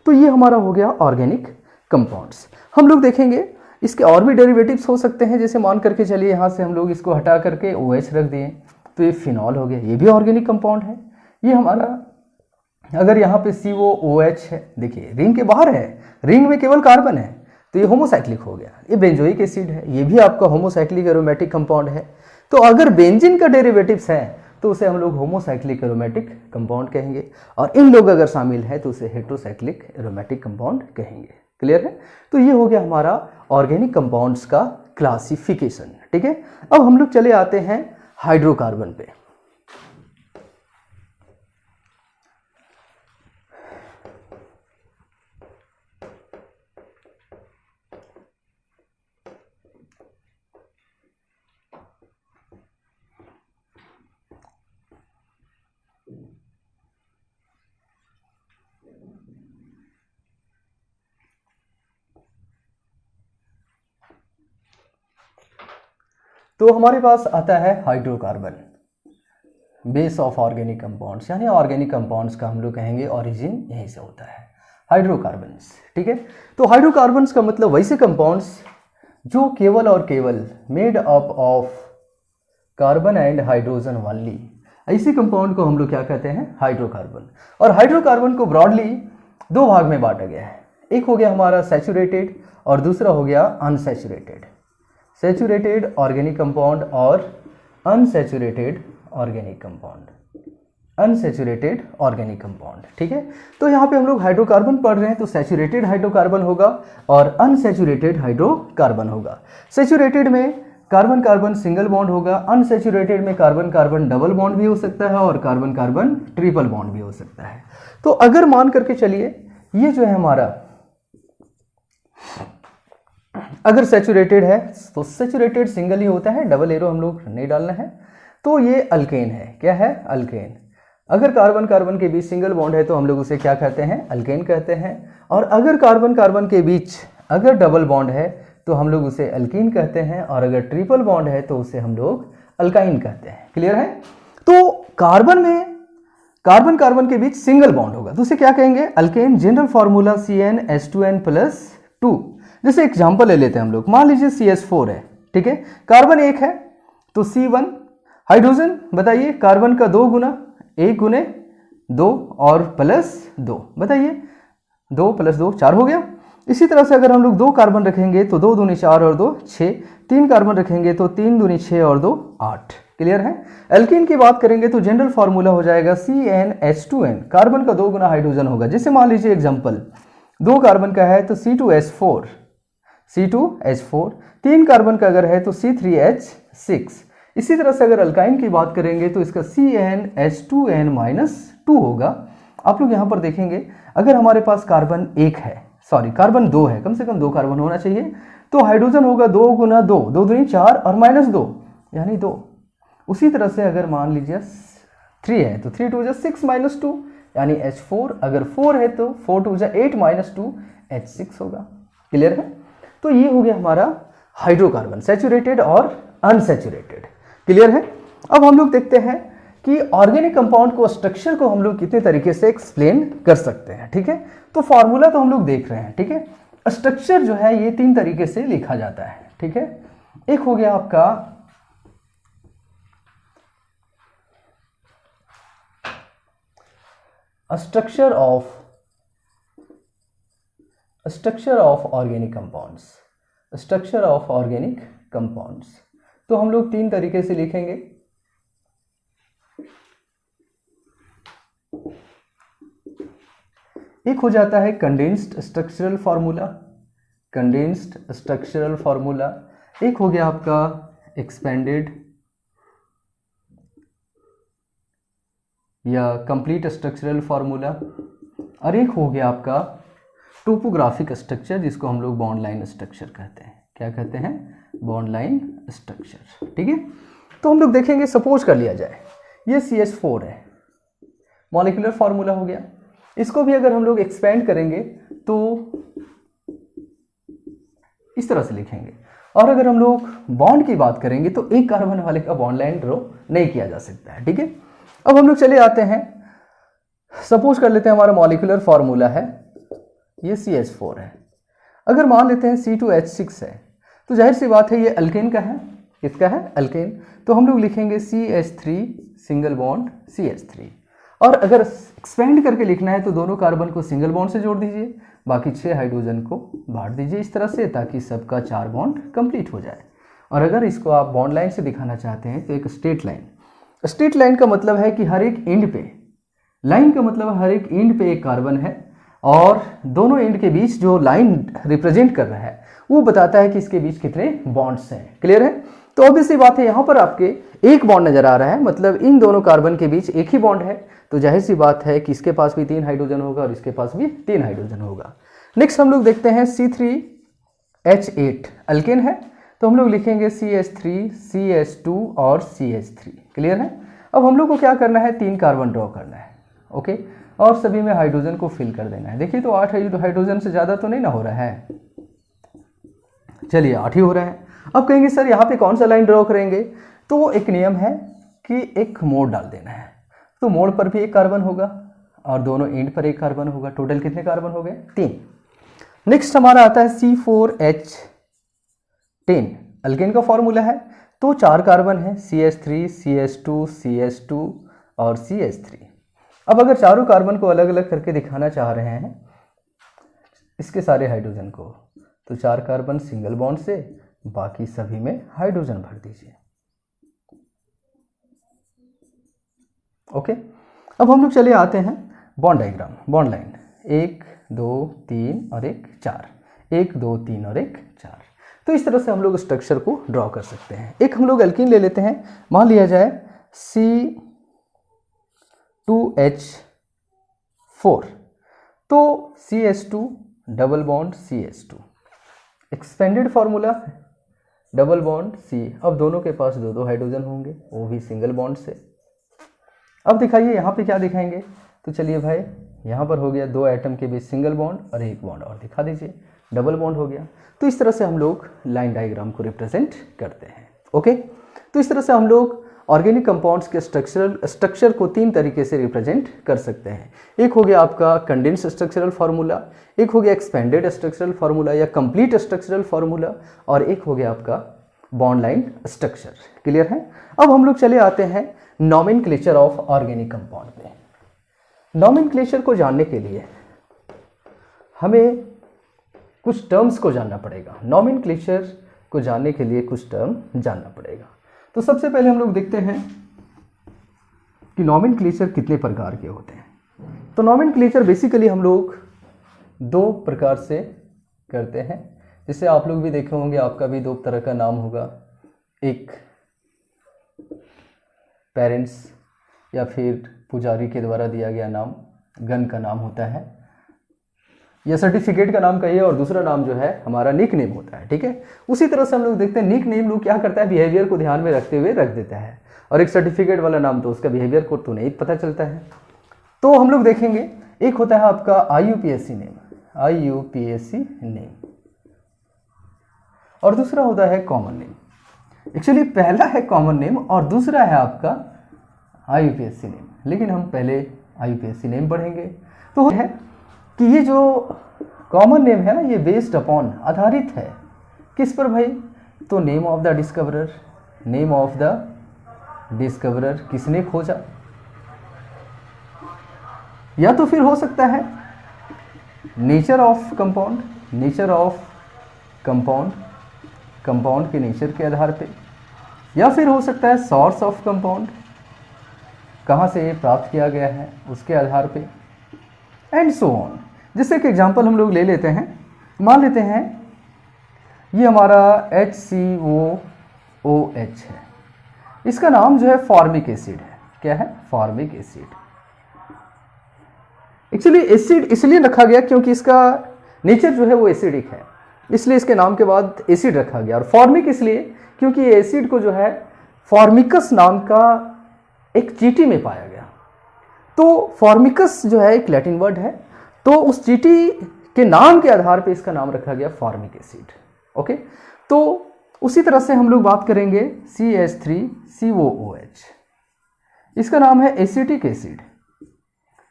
तो ये हमारा हो गया ऑर्गेनिक कंपाउंड्स। हम लोग देखेंगे इसके और भी डेरिवेटिव्स हो सकते हैं। जैसे मान करके चलिए यहाँ से हम लोग इसको हटा करके OH रख दिए तो ये फिनॉल हो गया, ये भी ऑर्गेनिक कंपाउंड है। ये हमारा, अगर यहाँ पे COOH है, देखिए रिंग के बाहर है, रिंग में केवल कार्बन है, तो ये होमोसाइक्लिक हो गया। ये बेंजोइक एसिड है, ये भी आपका होमोसाइक्लिक एरोमेटिक कंपाउंड है। तो अगर बेंजीन का डेरिवेटिव्स है तो उसे हम लोग होमोसाइक्लिक एरोमेटिक कंपाउंड कहेंगे, और इन लोग अगर शामिल है तो उसे हेट्रोसाइक्लिक एरोमेटिक कंपाउंड कहेंगे। क्लियर है? तो ये हो गया हमारा ऑर्गेनिक कंपाउंड्स का क्लासिफिकेशन। ठीक है, अब हम लोग चले आते हैं हाइड्रोकार्बन पे। तो हमारे पास आता है hydrocarbon, base of organic compounds, यानी ऑर्गेनिक कंपाउंड्स का हम लोग कहेंगे ओरिजिन यहीं से होता है, हाइड्रोकार्बन्स। ठीक है, तो हाइड्रोकार्बन्स का मतलब वैसे कंपाउंड्स जो केवल और केवल made up of carbon and hydrogen only, ऐसे कंपाउंड को हम लोग क्या कहते हैं, हाइड्रोकार्बन। और हाइड्रोकार्बन को ब्रॉडली दो भाग में बांटा गया है, एक हो गया हमारा सैचुरेटेड और दूसरा हो गया अनसैचुरेटेड। सैचुरेटेड ऑर्गेनिक कंपाउंड और unsaturated organic compound, unsaturated organic compound. ठीक है, तो यहाँ पे हम लोग हाइड्रोकार्बन पढ़ रहे हैं, तो सैचुरेटेड हाइड्रोकार्बन होगा और अनसैचुरेटेड हाइड्रोकार्बन होगा। सैचुरेटेड में कार्बन कार्बन सिंगल बॉन्ड होगा, अनसैचुरेटेड में कार्बन कार्बन डबल बॉन्ड भी हो सकता है और कार्बन कार्बन ट्रिपल बॉन्ड भी हो सकता है। तो अगर मान करके चलिए ये जो है हमारा, अगर सैचुरेटेड है तो सैचुरेटेड सिंगल ही होता है, डबल एरो हम लोग नहीं डालना है। तो ये अल्केन है, क्या है, अल्केन। अगर कार्बन कार्बन के बीच सिंगल बॉन्ड है तो हम लोग उसे क्या कहते हैं, अल्केन कहते हैं। और अगर कार्बन कार्बन के बीच अगर डबल बॉन्ड है तो हम लोग उसे अल्कीन कहते हैं, और अगर ट्रिपल बॉन्ड है तो उसे हम लोग अल्काइन कहते हैं। क्लियर है? तो कार्बन में कार्बन कार्बन के बीच सिंगल बॉन्ड होगा तो उसे क्या कहेंगे, अल्केन। General formula CnH2n+2। जैसे एग्जांपल ले लेते हैं हम लोग, मान लीजिए CH4 है, ठीक है, कार्बन एक है तो C1। हाइड्रोजन बताइए, कार्बन का 2 गुना, 1 गुने 2 और +2, बताइए 2 + 2 4 हो गया। इसी तरह से अगर हम लोग 2 कार्बन रखेंगे तो 2 दूनी 4 और 2 6, 3 कार्बन रखेंगे तो 3 दूनी 6 और 2 8। क्लियर है? एल्कीन की बात करेंगे तो जनरल फॉर्मूला हो जाएगा CnH2n, कार्बन का 2 गुना हाइड्रोजन होगा। जैसे मान लीजिए एग्जांपल 2 कार्बन का है तो C2H4, 3 कार्बन का अगर है तो C3H6। इसी तरह से अगर अल्काइन की बात करेंगे तो इसका CnH2n-2 होगा। आप लोग यहाँ पर देखेंगे अगर हमारे पास कार्बन 1 है, सॉरी कार्बन 2 है, कम से कम 2 कार्बन होना चाहिए, तो हाइड्रोजन होगा 2 गुना 2, 2 दूनी 4 और -2 यानी 2। उसी तरह से अगर मान लीजिए 3 है तो 3 2 6 -2 यानी H4। अगर 4 है तो 4 2 8 -2 H6 होगा। क्लियर है? तो ये हो गया हमारा हाइड्रोकार्बन, सैचुरेटेड और अनसैचुरेटेड। क्लियर है? अब हम लोग देखते हैं कि ऑर्गेनिक कंपाउंड को, स्ट्रक्चर को हम लोग कितने तरीके से एक्सप्लेन कर सकते हैं। ठीक है, तो फॉर्मूला तो हम लोग देख रहे हैं। ठीक है, स्ट्रक्चर जो है ये 3 तरीके से लिखा जाता है। ठीक है, एक हो गया आपका structure of organic compounds, structure of organic compounds. तो हम लोग 3 तरीके से लिखेंगे। एक हो जाता है condensed structural formula, condensed structural formula. एक हो गया आपका एक्सपेंडेड या कंप्लीट स्ट्रक्चरल फॉर्मूला, और एक हो गया आपका टोपोग्राफिक स्ट्रक्चर जिसको हम लोग बॉन्ड लाइन स्ट्रक्चर कहते हैं। क्या कहते हैं? Bond line structure. ठीक है, तो हम लोग देखेंगे, सपोज कर लिया जाए ये CH4 है, मॉलिक्यूलर फॉर्मूला हो गया। इसको भी अगर हम लोग एक्सपेंड करेंगे तो इस तरह से लिखेंगे। और अगर हम लोग बॉन्ड की बात करेंगे तो एक कार्बन वाले का बॉन्ड लाइन ड्रॉ नहीं किया जा सकता है। ठीक है, अब हम लोग चले आते हैं, सपोज कर लेते हैं हमारा मॉलिक्यूलर फॉर्मूला है ये CH4 है। अगर मान लेते हैं C2H6 है तो जाहिर सी बात है ये अल्केन का है। किसका है? अल्केन। तो हम लोग लिखेंगे CH3 सिंगल बॉन्ड CH3। और अगर एक्सपेंड करके लिखना है तो दोनों कार्बन को सिंगल बॉन्ड से जोड़ दीजिए, बाकी 6 हाइड्रोजन को बांट दीजिए इस तरह से, ताकि सबका 4 बॉन्ड कंप्लीट हो जाए। और अगर इसको आप बॉन्ड लाइन से दिखाना चाहते हैं तो एक स्ट्रेट लाइन, स्ट्रेट लाइन का मतलब है कि हर एक एंड पे, लाइन का मतलब हर एक एंड पे एक कार्बन है और दोनों एंड के बीच जो लाइन रिप्रेजेंट कर रहा है वो बताता है कि इसके बीच कितने बॉन्ड्स हैं। क्लियर है? तो ऑब्वियसली बात है यहाँ पर आपके एक बॉन्ड नजर आ रहा है, मतलब इन दोनों कार्बन के बीच एक ही बॉन्ड है, तो जाहिर सी बात है कि इसके पास भी 3 हाइड्रोजन होगा और इसके पास भी 3 हाइड्रोजन होगा। नेक्स्ट हम लोग देखते हैं C3H8 अल्केन है, तो हम लोग लिखेंगे CH3 CH2 और CH3। क्लियर है? अब हम लोग को क्या करना है, 3 कार्बन ड्रॉ करना है। ओके, और सभी में हाइड्रोजन को फिल कर देना है। देखिए तो 8 हाइड्रोजन से ज़्यादा तो नहीं ना हो रहा है, चलिए 8 ही हो रहा है। अब कहेंगे सर यहाँ पे कौन सा लाइन ड्रॉ करेंगे, तो एक नियम है कि एक मोड़ डाल देना है, तो मोड़ पर भी एक कार्बन होगा और दोनों एंड पर एक कार्बन होगा। टोटल कितने कार्बन हो गए, 3। नेक्स्ट हमारा आता है C4H10, अल्केन का फॉर्मूला है, तो 4 कार्बन है, CH3, CH2, CH2 और CH3। अब अगर चारों कार्बन को अलग अलग करके दिखाना चाह रहे हैं इसके सारे हाइड्रोजन को, तो 4 कार्बन सिंगल बॉन्ड से, बाकी सभी में हाइड्रोजन भर दीजिए। ओके, अब हम लोग चले आते हैं बॉन्ड डायग्राम, बॉन्ड लाइन, 1 2 3 और 1 4, 1 2 3 और 1 4। तो इस तरह से हम लोग स्ट्रक्चर को ड्रॉ कर सकते हैं। एक हम लोग एल्कीन ले लेते हैं, मान लिया जाए C2H4, तो CH2 double bond CH2, expanded formula double bond C। अब दोनों के पास 2 हाइड्रोजन होंगे, वो भी सिंगल बॉन्ड से। अब दिखाइए यहाँ पे क्या दिखाएंगे, तो चलिए भाई यहाँ पर हो गया 2 एटम के बीच सिंगल बॉन्ड और 1 बॉन्ड, और दिखा दीजिए डबल बॉन्ड हो गया। तो इस तरह से हम लोग लाइन डायग्राम को रिप्रेजेंट करते हैं। ओके, तो इस तरह से हम लोग ऑर्गेनिक कंपाउंड्स के स्ट्रक्चर को 3 तरीके से रिप्रेजेंट कर सकते हैं। एक हो गया आपका कंडेंस स्ट्रक्चरल फार्मूला, एक हो गया एक्सपेंडेड स्ट्रक्चरल फार्मूला या कंप्लीट स्ट्रक्चरल फार्मूला, और एक हो गया आपका बॉन्ड लाइन स्ट्रक्चर। क्लियर है। अब हम लोग चले आते हैं नॉमेनक्लेचर ऑफ ऑर्गेनिक कंपाउंड पे। नॉमेनक्लेचर को जानने के लिए हमें कुछ टर्म्स को जानना पड़ेगा। नॉमेनक्लेचर को जानने के लिए कुछ टर्म जानना पड़ेगा। तो सबसे पहले हम लोग देखते हैं कि नॉमेनक्लेचर कितने प्रकार के होते हैं। तो नॉमेनक्लेचर बेसिकली हम लोग 2 प्रकार से करते हैं, जिससे आप लोग भी देखे होंगे, आपका भी 2 तरह का नाम होगा। एक पेरेंट्स या फिर पुजारी के द्वारा दिया गया नाम, गन का नाम होता है, या सर्टिफिकेट का नाम कहिए, और दूसरा नाम जो है हमारा निक नेम होता है। ठीक है, उसी तरह से हम लोग देखते हैं निक नेम लोग क्या करता है, बिहेवियर को ध्यान में रखते हुए रख देता है, और एक सर्टिफिकेट वाला नाम तो उसका बिहेवियर को तो नहीं पता चलता है। तो हम लोग देखेंगे, एक होता है आपका IUPAC नेम, IUPAC नेम, और दूसरा होता है कॉमन नेम। एक्चुअली पहला है कॉमन नेम और दूसरा है आपका IUPAC नेम, लेकिन हम पहले IUPAC नेम पढ़ेंगे। तो है कि ये जो कॉमन नेम है ना, ये बेस्ड अपॉन, आधारित है किस पर भाई, तो name of the discoverer, name of the discoverer, किसने खोजा, या तो फिर हो सकता है nature of compound, nature of compound, compound के नेचर के आधार पे, या फिर हो सकता है सोर्स ऑफ कंपाउंड, कहाँ से ये प्राप्त किया गया है उसके आधार पे, एंड सो ऑन। जैसे कि एग्जांपल हम लोग ले लेते हैं, मान लेते हैं ये हमारा HCOOH है, इसका नाम जो है फॉर्मिक एसिड है। क्या है, फॉर्मिक एसिड। एक्चुअली एसिड इसलिए रखा गया क्योंकि इसका नेचर जो है वो एसिडिक है, इसलिए इसके नाम के बाद एसिड रखा गया। और फॉर्मिक इसलिए क्योंकि ये एसिड को जो है फॉर्मिकस नाम का एक चींटी में पाया गया। तो फॉर्मिकस जो है एक लैटिन वर्ड है, तो उस चींटी के नाम के आधार पे इसका नाम रखा गया फॉर्मिक एसिड। ओके, तो उसी तरह से हम लोग बात करेंगे CH3COOH, इसका नाम है एसिटिक एसिड।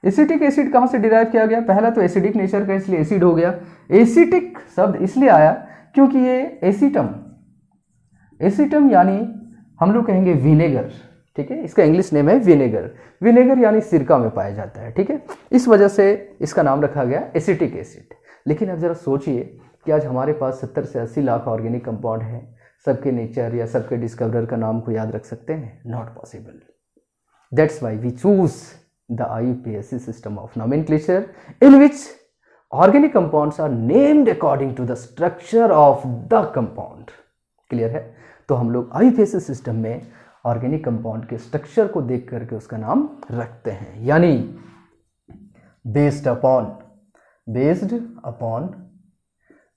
एसिटिक एसिड कहाँ से डिराइव किया गया, पहला तो एसिडिक नेचर का इसलिए एसिड हो गया। एसिटिक शब्द इसलिए आया क्योंकि ये एसिटम, एसिटम यानी हम लोग कहेंगे विनेगर। ठीक है, इसका इंग्लिश नेम है विनेगर, विनेगर यानी सिरका में पाया जाता है। ठीक है, इस वजह से इसका नाम रखा गया एसिटिक एसिड। लेकिन अब जरा सोचिए कि आज हमारे पास 70 से 80 लाख ऑर्गेनिक कंपाउंड हैं, सबके नेचर या सबके डिस्कवरर का नाम को याद रख सकते हैं? Not possible. That's why we choose the IUPAC system of nomenclature in which organic compounds are named according to the structure of the compound. Clear है? तो हम लोग IUPAC सिस्टम में ऑर्गेनिक कंपाउंड के स्ट्रक्चर को देख करके उसका नाम रखते हैं, यानी based upon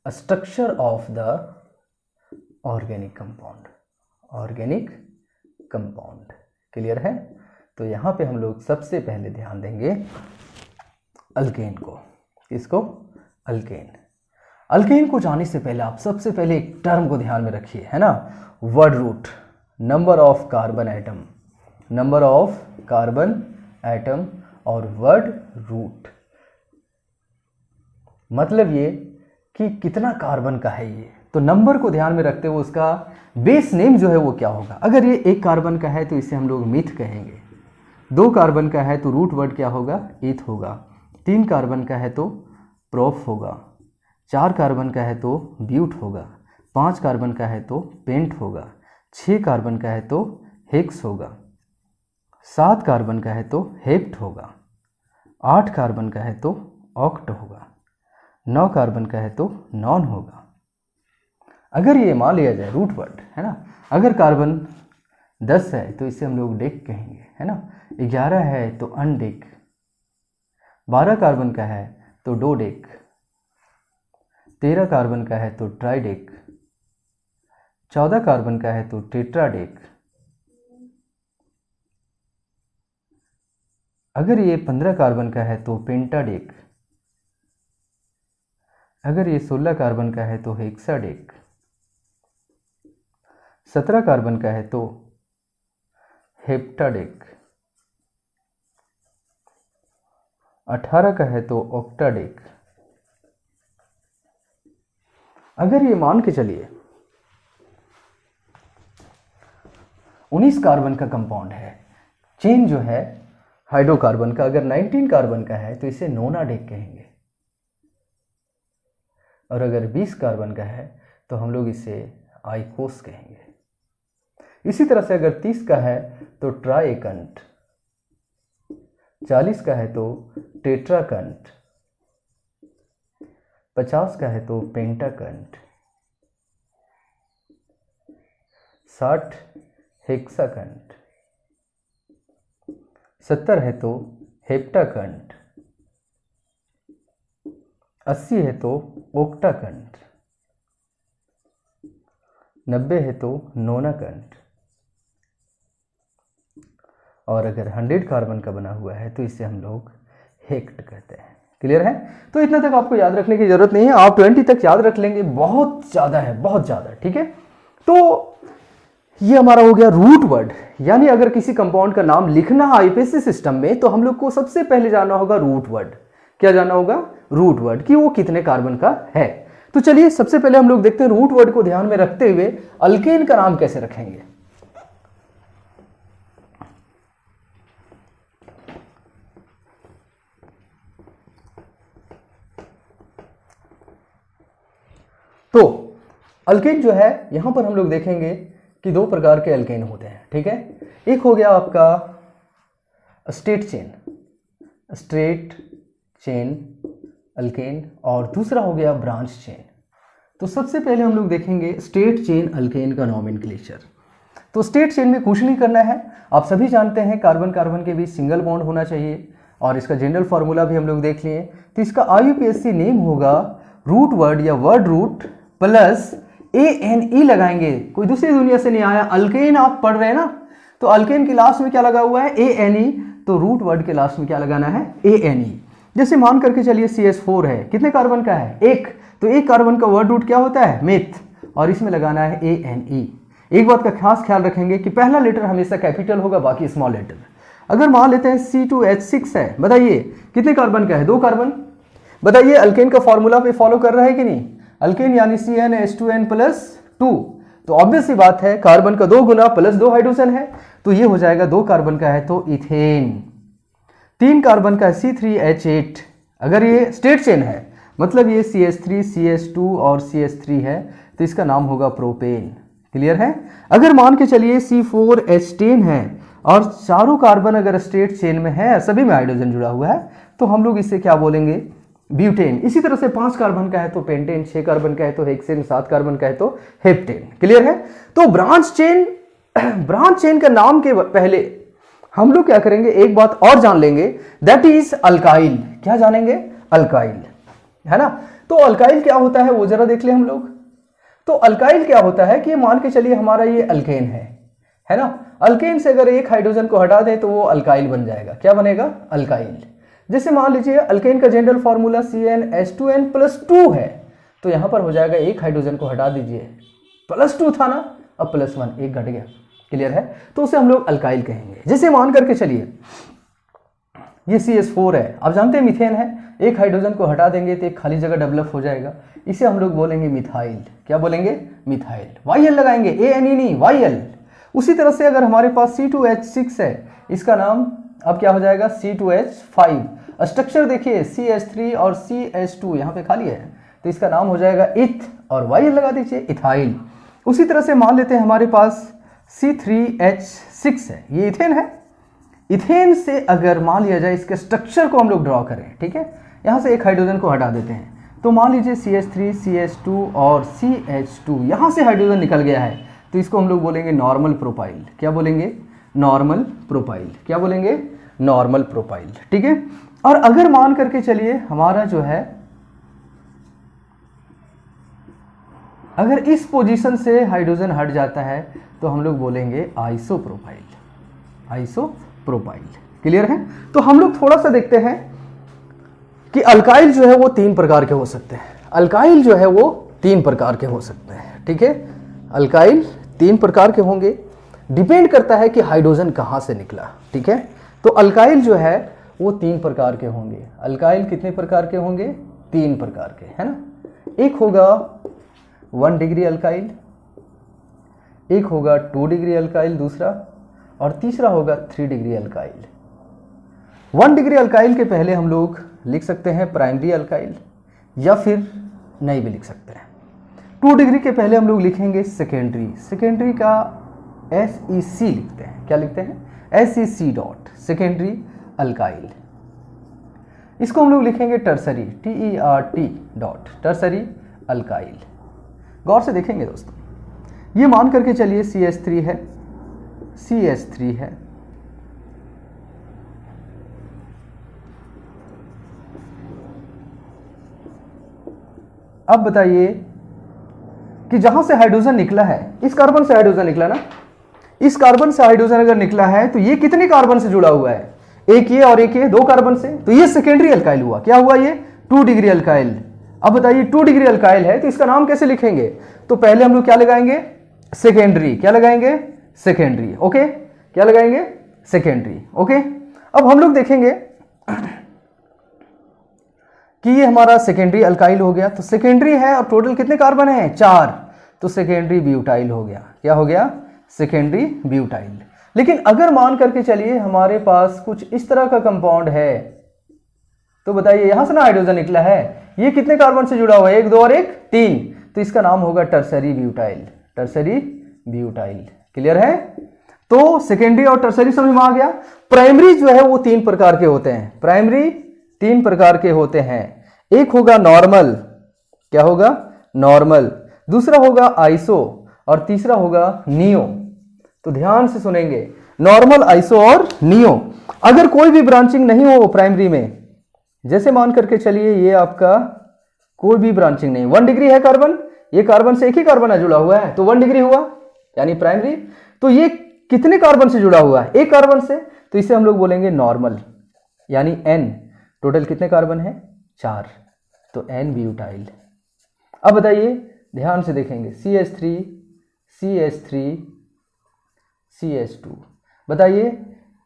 structure of the organic compound. Clear है? तो यहाँ पे हम लोग सबसे पहले ध्यान देंगे अल्केन को। इसको अल्केन। अल्केन को जाने से पहले आप सबसे पहले एक टर्म को ध्यान में रखिए, है ना, word root, number of carbon atom, number of carbon atom और वर्ड रूट, मतलब ये कि कितना कार्बन का है ये। तो नंबर को ध्यान में रखते हुए उसका बेस नेम जो है वो क्या होगा। अगर ये 1 कार्बन का है तो इसे हम लोग मिथ कहेंगे, 2 कार्बन का है तो रूट वर्ड क्या होगा, ईथ होगा, 3 कार्बन का है तो प्रोप होगा, 4 कार्बन का है तो ब्यूट होगा, 5 कार्बन का है तो पेंट होगा, 6 कार्बन का है तो हेक्स होगा, 7 कार्बन का है तो हेप्ट होगा, 8 कार्बन का है तो ऑक्ट होगा, 9 कार्बन का है तो नॉन होगा। अगर ये मान लिया जाए रूट वर्ड, है ना, अगर कार्बन 10 है तो इसे हम लोग डेक कहेंगे, है ना, 11 है तो अनडेक, 12 कार्बन का है तो डोडेक, 13 कार्बन का है तो ट्राइडेक, 14 कार्बन का है तो टेट्राडेक, अगर ये 15 कार्बन का है तो पेंटाडेक, अगर ये 16 कार्बन का है तो हेक्साडेक, 17 कार्बन का है तो हेप्टाडेक, 18 का है तो ऑक्टाडेक। अगर ये मान के चलिए 19 कार्बन का कंपाउंड है, चेन जो है हाइड्रोकार्बन का, अगर 19 कार्बन का है तो इसे नोनाडेक कहेंगे, और अगर 20 कार्बन का है तो हम लोग इसे आइकोस कहेंगे। इसी तरह से अगर 30 का है तो ट्राइकंट, 40 का है तो टेट्राकंट, 50 का है तो पेंटाकंट, 60 हेक्साकंट, 70 है तो हेप्टाकंट, 80 है तो ओक्टाकंट, 90 है तो नोनाकंट, और अगर 100 कार्बन का बना हुआ है तो इसे हम लोग हेक्ट कहते हैं। क्लियर है? तो इतना तक आपको याद रखने की जरूरत नहीं है, आप 20 तक याद रख लेंगे, बहुत ज़्यादा है, बहुत ज़्यादा। ठीक है, तो ये हमारा हो गया रूट वर्ड, यानी अगर किसी कंपाउंड का नाम लिखना है आईपीएसी सिस्टम में तो हम लोग को सबसे पहले जानना होगा रूट वर्ड। क्या जानना होगा? रूट वर्ड, कि वो कितने कार्बन का है। तो चलिए सबसे पहले हम लोग देखते हैं रूट वर्ड को ध्यान में रखते हुए अल्केन का नाम कैसे रखेंगे। तो अल्केन जो है यहां पर हम लोग देखेंगे कि 2 प्रकार के अल्केन होते हैं। ठीक है, एक हो गया आपका स्ट्रेट चेन अल्केन, और दूसरा हो गया ब्रांच चेन। तो सबसे पहले हम लोग देखेंगे स्ट्रेट चेन अल्केन का नॉमेनक्लेचर। तो स्ट्रेट चेन में कुछ नहीं करना है, आप सभी जानते हैं कार्बन कार्बन के बीच सिंगल बॉन्ड होना चाहिए, और इसका जनरल फार्मूला भी हम लोग देख लिए। तो इसका आईयूपीएसी नेम होगा रूट वर्ड या वर्ड रूट प्लस ANE लगाएंगे, कोई दूसरी दुनिया से नहीं आया। अल्केन आप पढ़ रहे हैं ना, तो अल्केन के लास्ट में क्या लगा हुआ है? ANE। तो रूट वर्ड के लास्ट में क्या लगाना है? ANE। जैसे मान करके चलिए CH4 है, कितने कार्बन का है? 1। तो 1 कार्बन का वर्ड रूट क्या होता है? मेथ, और इसमें लगाना है ANE। एक बात का खास ख्याल रखेंगे कि पहला लेटर हमेशा कैपिटल होगा, बाकी स्मॉल लेटर। अगर मान लेते हैं C2H6 है, बताइए कितने कार्बन का है? 2 कार्बन। बताइए अल्केन का फॉर्मूला पे फॉलो कर रहा है कि नहीं? अल्केन यानी CnH2n+2। तो ऑब्वियस सी बात है कार्बन का 2 गुना प्लस 2 हाइड्रोजन है, तो ये हो जाएगा 2 कार्बन का है तो इथेन। 3 कार्बन का है C3H8। अगर ये स्ट्रेट चेन है मतलब ये CH3 CH2 और CH3 है तो इसका नाम होगा प्रोपेन। क्लियर है? अगर मान के चलिए C4H10 है और चारों कार्बन अगर स्ट्रेट चेन में है, सभी में हाइड्रोजन जुड़ा हुआ है, तो हम लोग इसे क्या बोलेंगे? ब्यूटेन। इसी तरह से 5 कार्बन का है तो पेंटेन, 6 कार्बन का है तो हेक्सेन, 7 कार्बन का है तो हेप्टेन। क्लियर है? तो ब्रांच चेन का नाम के पहले हम लोग क्या करेंगे, एक बात और जान लेंगे, दैट इज अल्काइल। क्या जानेंगे? अल्काइल, है ना। तो अल्काइल क्या होता है वो जरा देख ले हम लोग। तो अल्काइल क्या होता है कि मान के चलिए हमारा ये अल्केन है ना। अल्केन से अगर एक हाइड्रोजन को हटा दें तो वो अल्काइल बन जाएगा। क्या बनेगा? अल्काइल। जैसे मान लीजिए अल्केन का जनरल फार्मूला CnH2n+2 है, तो यहाँ पर हो जाएगा एक हाइड्रोजन को हटा दीजिए, +2 था ना, अब +1, एक घट गया। क्लियर है? तो उसे हम लोग अल्काइल कहेंगे। जैसे मान करके चलिए ये CH4 है, आप जानते हैं मीथेन है, एक हाइड्रोजन को हटा देंगे तो एक खाली जगह डेवलप हो जाएगा, इसे हम लोग बोलेंगे मिथाइल। क्या बोलेंगे? मिथाइल। YL लगाएंगे, ANE नहीं, YL। उसी तरह से अगर हमारे पास C2H6 है, इसका नाम अब क्या हो जाएगा? C2H5। स्ट्रक्चर देखिए CH3 और CH2 यहाँ पे खाली है, तो इसका नाम हो जाएगा इथ, और YL लगा दीजिए, इथाइल। उसी तरह से मान लेते हैं हमारे पास C3H6 है, ये इथेन है। इथेन से अगर मान लिया जाए इसके स्ट्रक्चर को हम लोग ड्रॉ करें, ठीक है, यहाँ से एक हाइड्रोजन को हटा देते हैं, तो मान लीजिए CH3, CH2 और CH2, यहाँ से हाइड्रोजन निकल गया है, तो इसको हम लोग बोलेंगे नॉर्मल प्रोपाइल। क्या बोलेंगे? Normal propyl. क्या बोलेंगे? Normal propyl. ठीक है। और अगर मान करके चलिए हमारा जो है, अगर इस पोजीशन से हाइड्रोजन हट जाता है तो हम लोग बोलेंगे आइसोप्रोपाइल। आइसोप्रोपाइल। क्लियर है? तो हम लोग थोड़ा सा देखते हैं कि अल्काइल जो है वो 3 प्रकार के हो सकते हैं। अल्काइल जो है वो 3 प्रकार के हो सकते हैं। ठीक है, अल्काइल 3 प्रकार के होंगे, डिपेंड करता है कि हाइड्रोजन कहाँ से निकला। ठीक है, तो अल्काइल जो है वो 3 प्रकार के होंगे। अल्काइल कितने प्रकार के होंगे? 3 प्रकार के, है ना। एक होगा 1 डिग्री अल्काइल, एक होगा 2 डिग्री अल्काइल दूसरा, और तीसरा होगा 3 डिग्री अल्काइल। 1 डिग्री अल्काइल के पहले हम लोग लिख सकते हैं प्राइमरी अल्काइल, या फिर नहीं भी लिख सकते हैं। 2 डिग्री के पहले हम लोग लिखेंगे सेकेंडरी। सेकेंडरी का SEC लिखते हैं। क्या लिखते हैं? SEC dot, secondary alkyl. इसको हम लोग लिखेंगे tertiary, TERT dot, tertiary alkyl. गौर से देखेंगे दोस्तों, ये मान करके चलिए CH3 है, CH3 है, अब बताइए कि जहां से हाइड्रोजन निकला है, इस कार्बन से हाइड्रोजन निकला ना, इस कार्बन से हाइड्रोजन अगर निकला है तो ये कितने कार्बन से जुड़ा हुआ है? एक ये और एक ये, 2 कार्बन से, तो ये सेकेंडरी अल्काइल हुआ। क्या हुआ? ये 2 डिग्री अल्काइल। अब बताइए 2 डिग्री अल्काइल है तो इसका नाम कैसे लिखेंगे? तो पहले हम लोग क्या लगाएंगे? सेकेंडरी। क्या लगाएंगे? सेकेंडरी। ओके, क्या लगाएंगे? सेकेंडरी। ओके, अब हम लोग देखेंगे कि ये हमारा सेकेंडरी अल्काइल हो गया। तो सेकेंडरी है और टोटल कितने कार्बन हैं? 4, तो सेकेंडरी ब्यूटाइल हो गया। क्या हो गया? Secondary butyl. लेकिन अगर मान करके चलिए हमारे पास कुछ इस तरह का कंपाउंड है, तो बताइए यहां से ना हाइड्रोजन निकला है, ये कितने कार्बन से जुड़ा हुआ है? 1, 2 और 1, 3, तो इसका नाम होगा tertiary butyl. Tertiary butyl. Clear है? तो सेकेंडरी और टर्सरी समझ में आ गया। प्राइमरी जो है वो 3 प्रकार के होते हैं। प्राइमरी 3 प्रकार के होते हैं। एक होगा नॉर्मल। क्या होगा? नॉर्मल। दूसरा होगा आइसो, और तीसरा होगा नियो। तो ध्यान से सुनेंगे, नॉर्मल, आइसो और नियो। अगर कोई भी ब्रांचिंग नहीं हो प्राइमरी में, जैसे मान करके चलिए ये आपका कोई भी ब्रांचिंग नहीं, 1 डिग्री है कार्बन, ये कार्बन से एक ही कार्बन जुड़ा हुआ है, तो 1 डिग्री हुआ यानी प्राइमरी। तो ये कितने कार्बन से जुड़ा हुआ है? एक कार्बन से, तो इसे हम लोग बोलेंगे नॉर्मल, यानी N। टोटल कितने कार्बन है? 4, तो N ब्यूटाइल। अब बताइए, ध्यान से देखेंगे, CH3, CH3, CH2, बताइए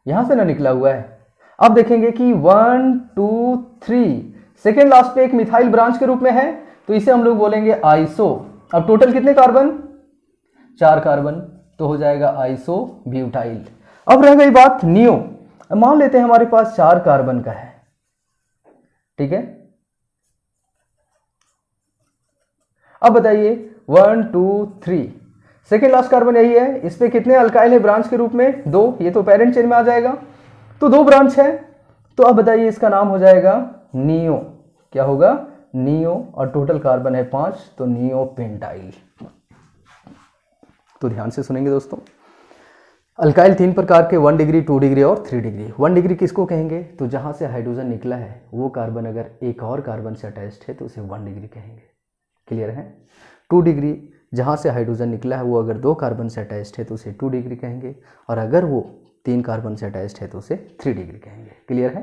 यहां से ना निकला हुआ है। अब देखेंगे कि 1, 2, 3, सेकेंड लास्ट पे एक मिथाइल ब्रांच के रूप में है, तो इसे हम लोग बोलेंगे आइसो। अब टोटल कितने कार्बन? 4 कार्बन, तो हो जाएगा आइसो ब्यूटाइल। अब रह गई बात नियो। मान लेते हैं हमारे पास 4 कार्बन का है, ठीक है। अब बताइए 1, 2, 3, सेकेंड लास्ट कार्बन यही है, इस पे कितने अल्काइल है ब्रांच के रूप में? 2, ये तो पेरेंट चेन में आ जाएगा, तो 2 ब्रांच है। तो अब बताइए इसका नाम हो जाएगा नियो। क्या होगा? नियो, और टोटल कार्बन है 5, तो नियो पेंटाइल। तो ध्यान से सुनेंगे दोस्तों, अल्काइल 3 प्रकार के, 1 डिग्री, 2 डिग्री और 3 डिग्री। 1 डिग्री किसको कहेंगे? तो जहां से हाइड्रोजन निकला है वो कार्बन अगर एक और कार्बन से अटैच्ड है तो उसे 1 डिग्री कहेंगे। क्लियर है? 2 डिग्री, जहां से हाइड्रोजन निकला है वो अगर 2 कार्बन से अटैच्ड है तो उसे 2 डिग्री कहेंगे, और अगर वो 3 कार्बन से अटैच्ड है तो उसे 3 डिग्री कहेंगे। क्लियर है?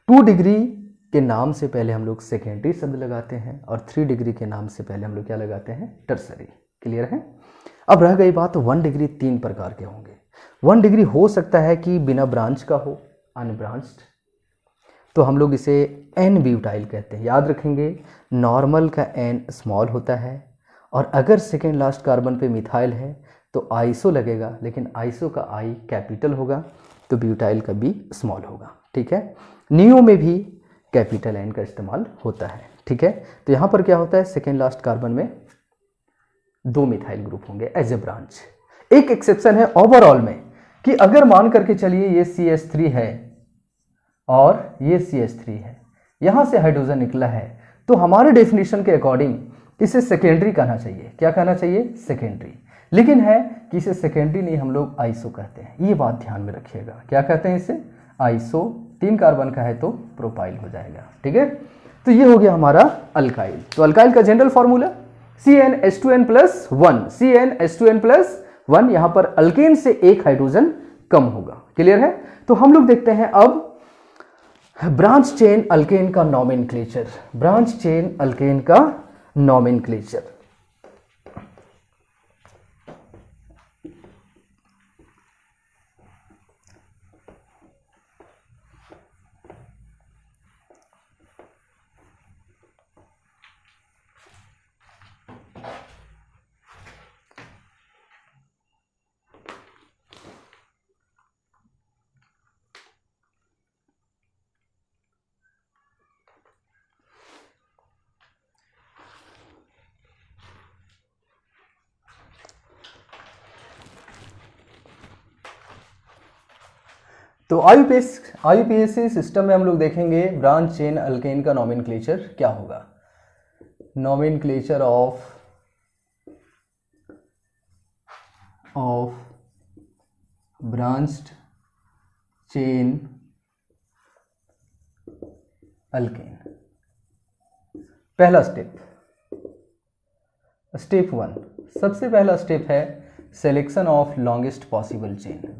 2 डिग्री के नाम से पहले हम लोग सेकेंडरी शब्द लगाते हैं और 3 डिग्री के नाम से पहले हम लोग क्या लगाते हैं, टर्सरी। क्लियर है। अब रह गई बात 1 डिग्री 3 प्रकार के होंगे। 1 डिग्री हो सकता है कि बिना ब्रांच का हो, अनब्रांच्ड, तो हम लोग इसे एन ब्यूटाइल कहते हैं। याद रखेंगे नॉर्मल का एन स्मॉल होता है और अगर सेकेंड लास्ट कार्बन पे मिथाइल है तो आइसो लगेगा, लेकिन आइसो का आई कैपिटल होगा तो ब्यूटाइल का बी स्मॉल होगा। ठीक है। नियो में भी कैपिटल एन का इस्तेमाल होता है। ठीक है। तो यहाँ पर क्या होता है, सेकेंड लास्ट कार्बन में 2 मिथाइल ग्रुप होंगे एज ए ब्रांच। एक एक्सेप्शन है ओवरऑल में कि अगर मान करके चलिए ये CH3 है और ये CH3 है, यहां से हाइड्रोजन निकला है, तो हमारे डेफिनेशन के अकॉर्डिंग इसे सेकेंडरी कहना चाहिए। क्या कहना चाहिए, सेकेंडरी। लेकिन है कि इसे सेकेंडरी नहीं, हम लोग आइसो कहते हैं। ये बात ध्यान में रखिएगा। क्या कहते हैं इसे, आइसो। 3 कार्बन का है तो प्रोपाइल हो जाएगा। ठीक है। तो ये हो गया हमारा अल्काइल। तो अल्काइल का जनरल फॉर्मूला CnH2n+1, CnH2n+1। यहां पर अल्केन से एक हाइड्रोजन कम होगा। क्लियर है। तो हम लोग देखते हैं अब ब्रांच चेन अल्केन का नॉमेनक्लेचर। ब्रांच चेन अल्केन का नॉमेनक्लेचर। तो IUPAC सिस्टम में हम लोग देखेंगे ब्रांच चेन अल्केन का नॉमेनक्लेचर क्या होगा। Nomenclature of branched chain alkane. पहला स्टेप 1, सबसे पहला स्टेप है selection of longest possible chain.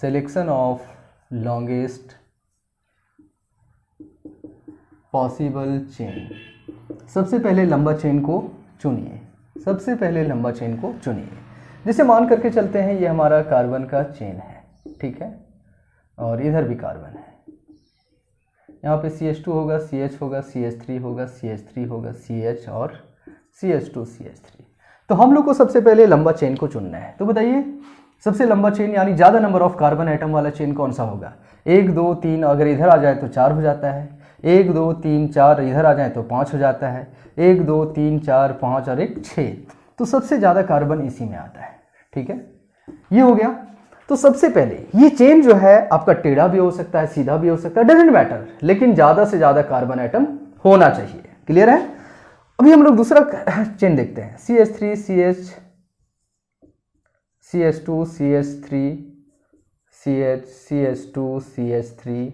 Selection of longest possible chain. सबसे पहले लंबा चेन को चुनिए। सबसे पहले लंबा चेन को चुनिए। जिसे मान करके चलते हैं ये हमारा कार्बन का चेन है। ठीक है। और इधर भी कार्बन है। यहाँ पे CH2 होगा, CH होगा, CH3 होगा, CH3 होगा, CH और CH2 CH3। तो हम लोग को सबसे पहले लंबा चेन को चुनना है। तो बताइए सबसे लंबा चेन यानी ज़्यादा नंबर ऑफ कार्बन आइटम वाला चेन कौन सा होगा। 1 2 3 अगर इधर आ जाए तो 4 हो जाता है। 1 2 3 4 इधर आ जाए तो 5 हो जाता है। 1 2 3 4 5 और 1 6। तो सबसे ज़्यादा कार्बन इसी में आता है। ठीक है। ये हो गया। तो सबसे पहले ये चेन जो है आपका टेढ़ा भी हो सकता है, सीधा भी हो सकता है, डजेंट मैटर, लेकिन ज़्यादा से ज़्यादा कार्बन आइटम होना चाहिए। क्लियर है। अभी हम लोग दूसरा चेन देखते हैं। CH3 CH CH2 CH3 CH CH2 CH3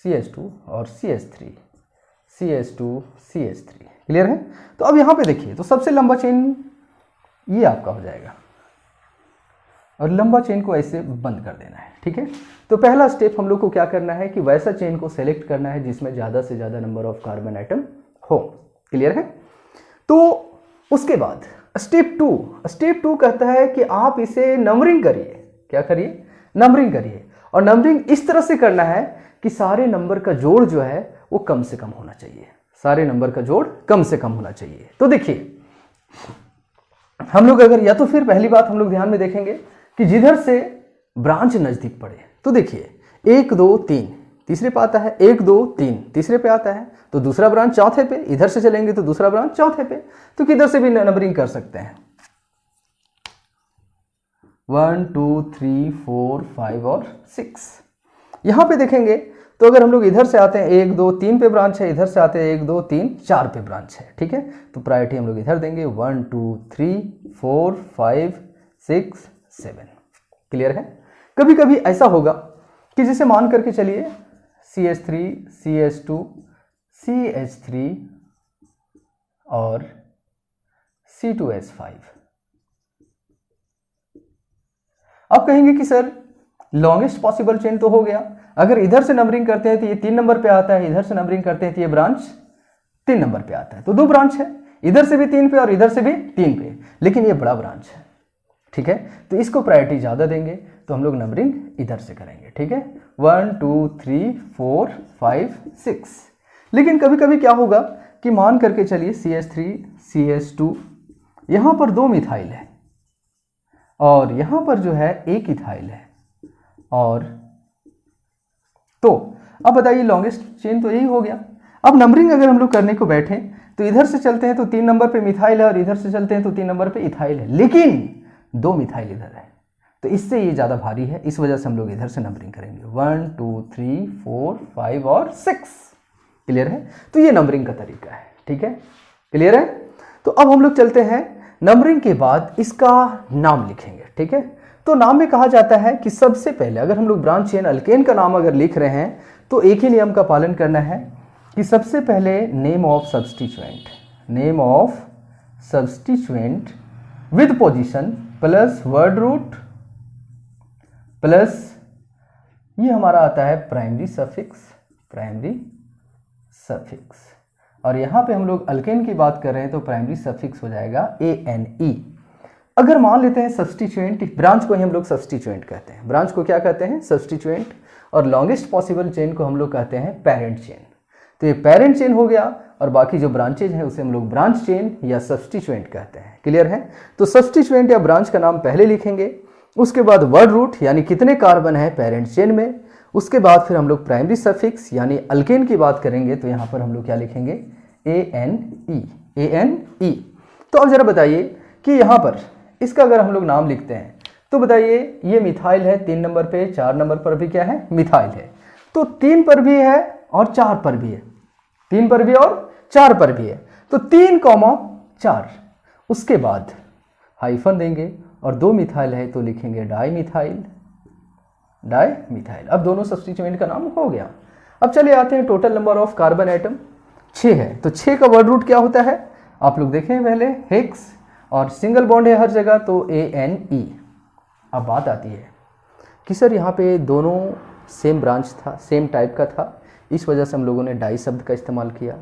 CH2 और CH3 CH2 CH3। क्लियर है। तो अब यहां पे देखिए तो सबसे लंबा चेन ये आपका हो जाएगा और लंबा चेन को ऐसे बंद कर देना है। ठीक है। तो पहला स्टेप हम लोग को क्या करना है कि वैसा चेन को सेलेक्ट करना है जिसमें ज़्यादा से ज़्यादा नंबर ऑफ कार्बन आइटम हो। क्लियर है। तो उसके बाद स्टेप 2 कहता है कि आप इसे नंबरिंग करिए। क्या करिए, नंबरिंग करिए। और नंबरिंग इस तरह से करना है कि सारे नंबर का जोड़ जो है वो कम से कम होना चाहिए। सारे नंबर का जोड़ कम से कम होना चाहिए। तो देखिए हम लोग अगर या तो फिर पहली बात हम लोग ध्यान में देखेंगे कि जिधर से ब्रांच नजदीक पड़े। तो देखिए 1 2 3 तीसरे पे आता है, 1 2 3 तीसरे पे आता है, तो दूसरा ब्रांच चौथे पे। इधर से चलेंगे तो दूसरा ब्रांच चौथे पे। तो किधर से भी नंबरिंग कर सकते हैं 1 2 3 4 5 और 6। यहां पे देखेंगे तो अगर हम लोग इधर से आते हैं 1 2 3 पे ब्रांच है, इधर से आते हैं 1 2 3 4 पे ब्रांच है। ठीक है। तो प्रायोरिटी हम लोग इधर देंगे 1 2 3 4 5 6 7। क्लियर है। कभी कभी ऐसा होगा कि जिसे मान करके चलिए CH3 CH2 CH3 और C2H5। आप कहेंगे कि सर लॉन्गेस्ट पॉसिबल चेन तो हो गया। अगर इधर से नंबरिंग करते हैं तो ये 3 नंबर पे आता है, इधर से नंबरिंग करते हैं तो ये ब्रांच 3 नंबर पे आता है। तो 2 ब्रांच है, इधर से भी 3 पे और इधर से भी 3 पे, लेकिन ये बड़ा ब्रांच है, ठीक है। तो इसको प्रायोरिटी ज़्यादा देंगे, तो हम लोग नंबरिंग इधर से करेंगे, ठीक है। 1 2 3 4 5 6। लेकिन कभी कभी क्या होगा कि मान करके चलिए CH3 CH2, यहाँ पर 2 मिथाइल है और यहाँ पर जो है 1 इथाइल है, और तो अब बताइए लॉन्गेस्ट चेन तो यही हो गया। अब नंबरिंग अगर हम लोग करने को बैठे तो इधर से चलते हैं तो 3 नंबर पे मिथाइल है और इधर से चलते हैं तो 3 नंबर पे इथाइल है, लेकिन 2 मिथाइल इधर है, तो इससे ये ज़्यादा भारी है, इस वजह से हम लोग इधर से नंबरिंग करेंगे 1 2 3 4 5 और 6। क्लियर है? तो ये नंबरिंग का तरीका है, ठीक है, क्लियर है। तो अब हम लोग चलते हैं नंबरिंग के बाद इसका नाम लिखेंगे, ठीक है। तो नाम में कहा जाता है कि सबसे पहले अगर हम लोग ब्रांच चेन अल्केन का नाम अगर लिख रहे हैं तो एक ही नियम का पालन करना है कि सबसे पहले name of substituent with position plus word root plus ये हमारा आता है प्राइमरी सफिक्स, और यहाँ पे हम लोग अल्केन की बात कर रहे हैं तो प्राइमरी सफिक्स हो जाएगा ANE। अगर मान लेते हैं सब्स्टिट्यूएंट, ब्रांच को ही हम लोग सब्स्टिट्यूएंट कहते हैं, ब्रांच को क्या कहते हैं? सब्स्टिट्यूएंट। और लॉन्गेस्ट पॉसिबल चेन को हम लोग कहते हैं पेरेंट चेन। तो ये पेरेंट चेन हो गया, और बाकी जो ब्रांचेज हैं उसे हम लोग ब्रांच चेन या सब्स्टिट्यूएंट कहते हैं। क्लियर है? तो सब्स्टिट्यूएंट या ब्रांच का नाम पहले लिखेंगे, उसके बाद वर्ड रूट यानी कितने कार्बन है पेरेंट चेन में, उसके बाद फिर हम लोग प्राइमरी सफिक्स यानी अल्केन की बात करेंगे तो यहाँ पर हम लोग क्या लिखेंगे? ANE। तो अब जरा बताइए कि यहाँ पर इसका अगर हम लोग नाम लिखते हैं तो बताइए ये मिथाइल है 3 नंबर पे, 4 नंबर पर भी क्या है? मिथाइल है। तो 3 पर भी है और 4 पर भी है, 3 पर भी और 4 पर भी है, तो 3,4। उसके बाद हाइफन देंगे और 2 मिथाइल है तो लिखेंगे डाई मिथाइल। अब दोनों सब्स्टिट्यूएंट का नाम हो गया। अब चले आते हैं total number of carbon atom 6 है, तो 6 का वर्ड रूट क्या होता है? आप लोग देखें पहले, हेक्स, और सिंगल बॉन्ड है हर जगह तो ANE। अब बात आती है कि सर यहाँ पे दोनों सेम ब्रांच था, सेम टाइप का था, इस वजह से हम लोगों ने डाई शब्द का इस्तेमाल किया।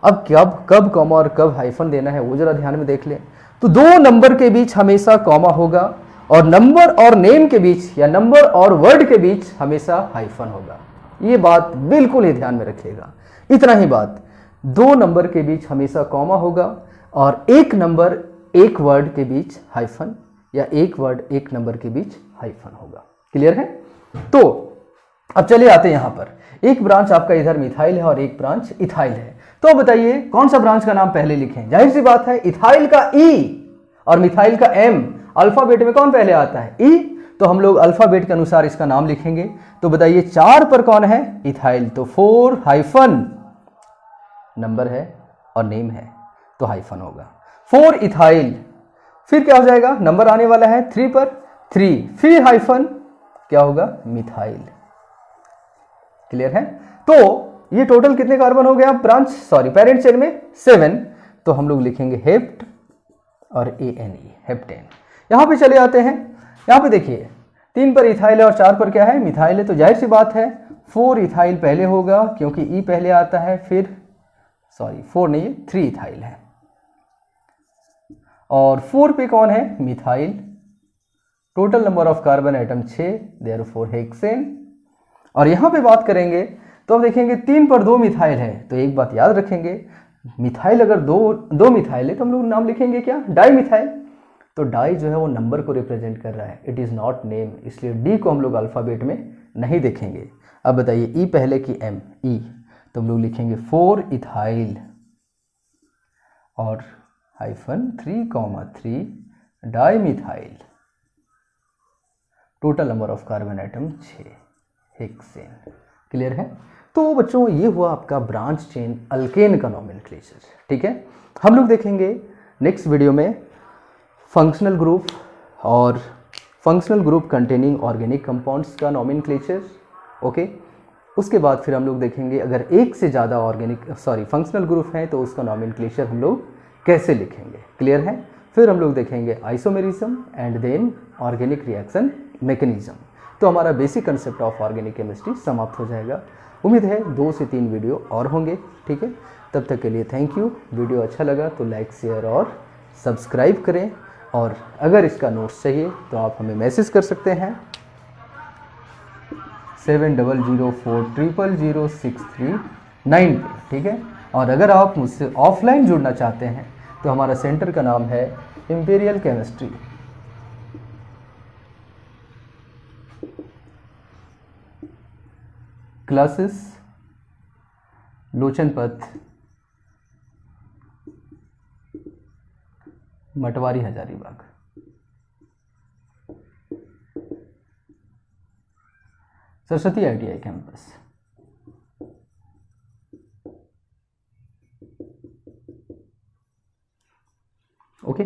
अब कब कॉमा और कब हाइफन देना है वो जरा ध्यान में देख लें। तो 2 नंबर के बीच हमेशा कॉमा होगा और नंबर और नेम के बीच या नंबर और वर्ड के बीच हमेशा हाइफन होगा। ये बात बिल्कुल ही ध्यान में रखिएगा। इतना ही बात, 2 नंबर के बीच हमेशा कॉमा होगा और 1 नंबर 1 वर्ड के बीच हाइफन, या 1 वर्ड 1 नंबर के बीच हाइफन होगा। क्लियर है? तो अब चलिए आते हैं यहाँ पर, एक ब्रांच आपका इधर मिथाइल है और एक ब्रांच इथाइल है। तो अब बताइए कौन सा ब्रांच का नाम पहले लिखें? जाहिर सी बात है इथाइल का E और मिथाइल का M, अल्फाबेट में कौन पहले आता है? E। तो हम लोग अल्फाबेट के अनुसार इसका नाम लिखेंगे। तो बताइए 4 पर कौन है? इथाइल, तो 4 हाइफन नंबर है और नेम है तो हाइफन होगा 4 इथाइल। फिर क्या हो जाएगा? नंबर आने वाला है 3 पर, 3 फिर हाइफन क्या होगा? मिथाइल। क्लियर है? तो ये टोटल कितने कार्बन हो गया पेरेंट चेन में? 7। तो हम लोग लिखेंगे हेप्ट और ANE, हेप्टेन। यहां पे चले आते हैं, यहां पे देखिए 3 पर इथाइल है और 4 पर क्या है? मिथाइल है, तो जाहिर सी बात है 4 इथाइल पहले होगा क्योंकि E पहले आता है, फिर 4 नहीं 3 इथाइल है, और 4 पे कौन है? Methyl. Total number of carbon atom 6, therefore hexane. और यहां पे बात करेंगे तो अब देखेंगे 3 पर 2 मिथाइल है, तो एक बात याद रखेंगे, मिथाइल अगर दो मिथाइल है तो हम लोग नाम लिखेंगे क्या? Di methyl. तो डाई जो है वो नंबर को रिप्रेजेंट कर रहा है, इट इज़ नॉट नेम, इसलिए डी को हम लोग अल्फ़ाबेट में नहीं देखेंगे। अब बताइए ई पहले की एम, ई, तो हम लोग लिखेंगे 4 इथाइल और hyphen 3,3 di methyl. Total number of carbon atom 6, hexane. Clear है? तो बच्चों ये हुआ आपका ब्रांच चेन अल्केन का नॉमेनक्लेचर। ठीक है, हम लोग देखेंगे नेक्स्ट वीडियो में फंक्शनल ग्रुप और functional group containing organic compounds का नॉमेनक्लेचर। ओके, उसके बाद फिर हम लोग देखेंगे अगर एक से ज़्यादा फंक्शनल ग्रुप हैं तो उसका नॉमेनक्लेचर हम लोग कैसे लिखेंगे। क्लियर है? फिर हम लोग देखेंगे isomerism and then organic reaction mechanism. तो हमारा basic concept of organic chemistry समाप्त हो जाएगा। उम्मीद है 2 से 3 वीडियो और होंगे, ठीक है। तब तक के लिए थैंक यू। वीडियो अच्छा लगा तो लाइक, शेयर और सब्सक्राइब करें, और अगर इसका नोट्स चाहिए तो आप हमें मैसेज कर सकते हैं 7004000639 पे, ठीक है। और अगर आप मुझसे ऑफलाइन जुड़ना चाहते हैं तो हमारा सेंटर का नाम है imperial chemistry. Classes Lochan Path, Matwari Hazaribagh. Saraswati ITI campus. Okay,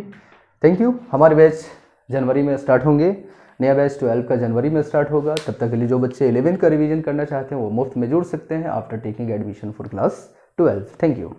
thank you. हमारे बैच जनवरी में स्टार्ट होंगे, नया बैच 12 का जनवरी में स्टार्ट होगा। तब तक के लिए जो बच्चे 11 का रिवीजन करना चाहते हैं वो मुफ्त में जुड़ सकते हैं after taking admission for class 12। Thank you.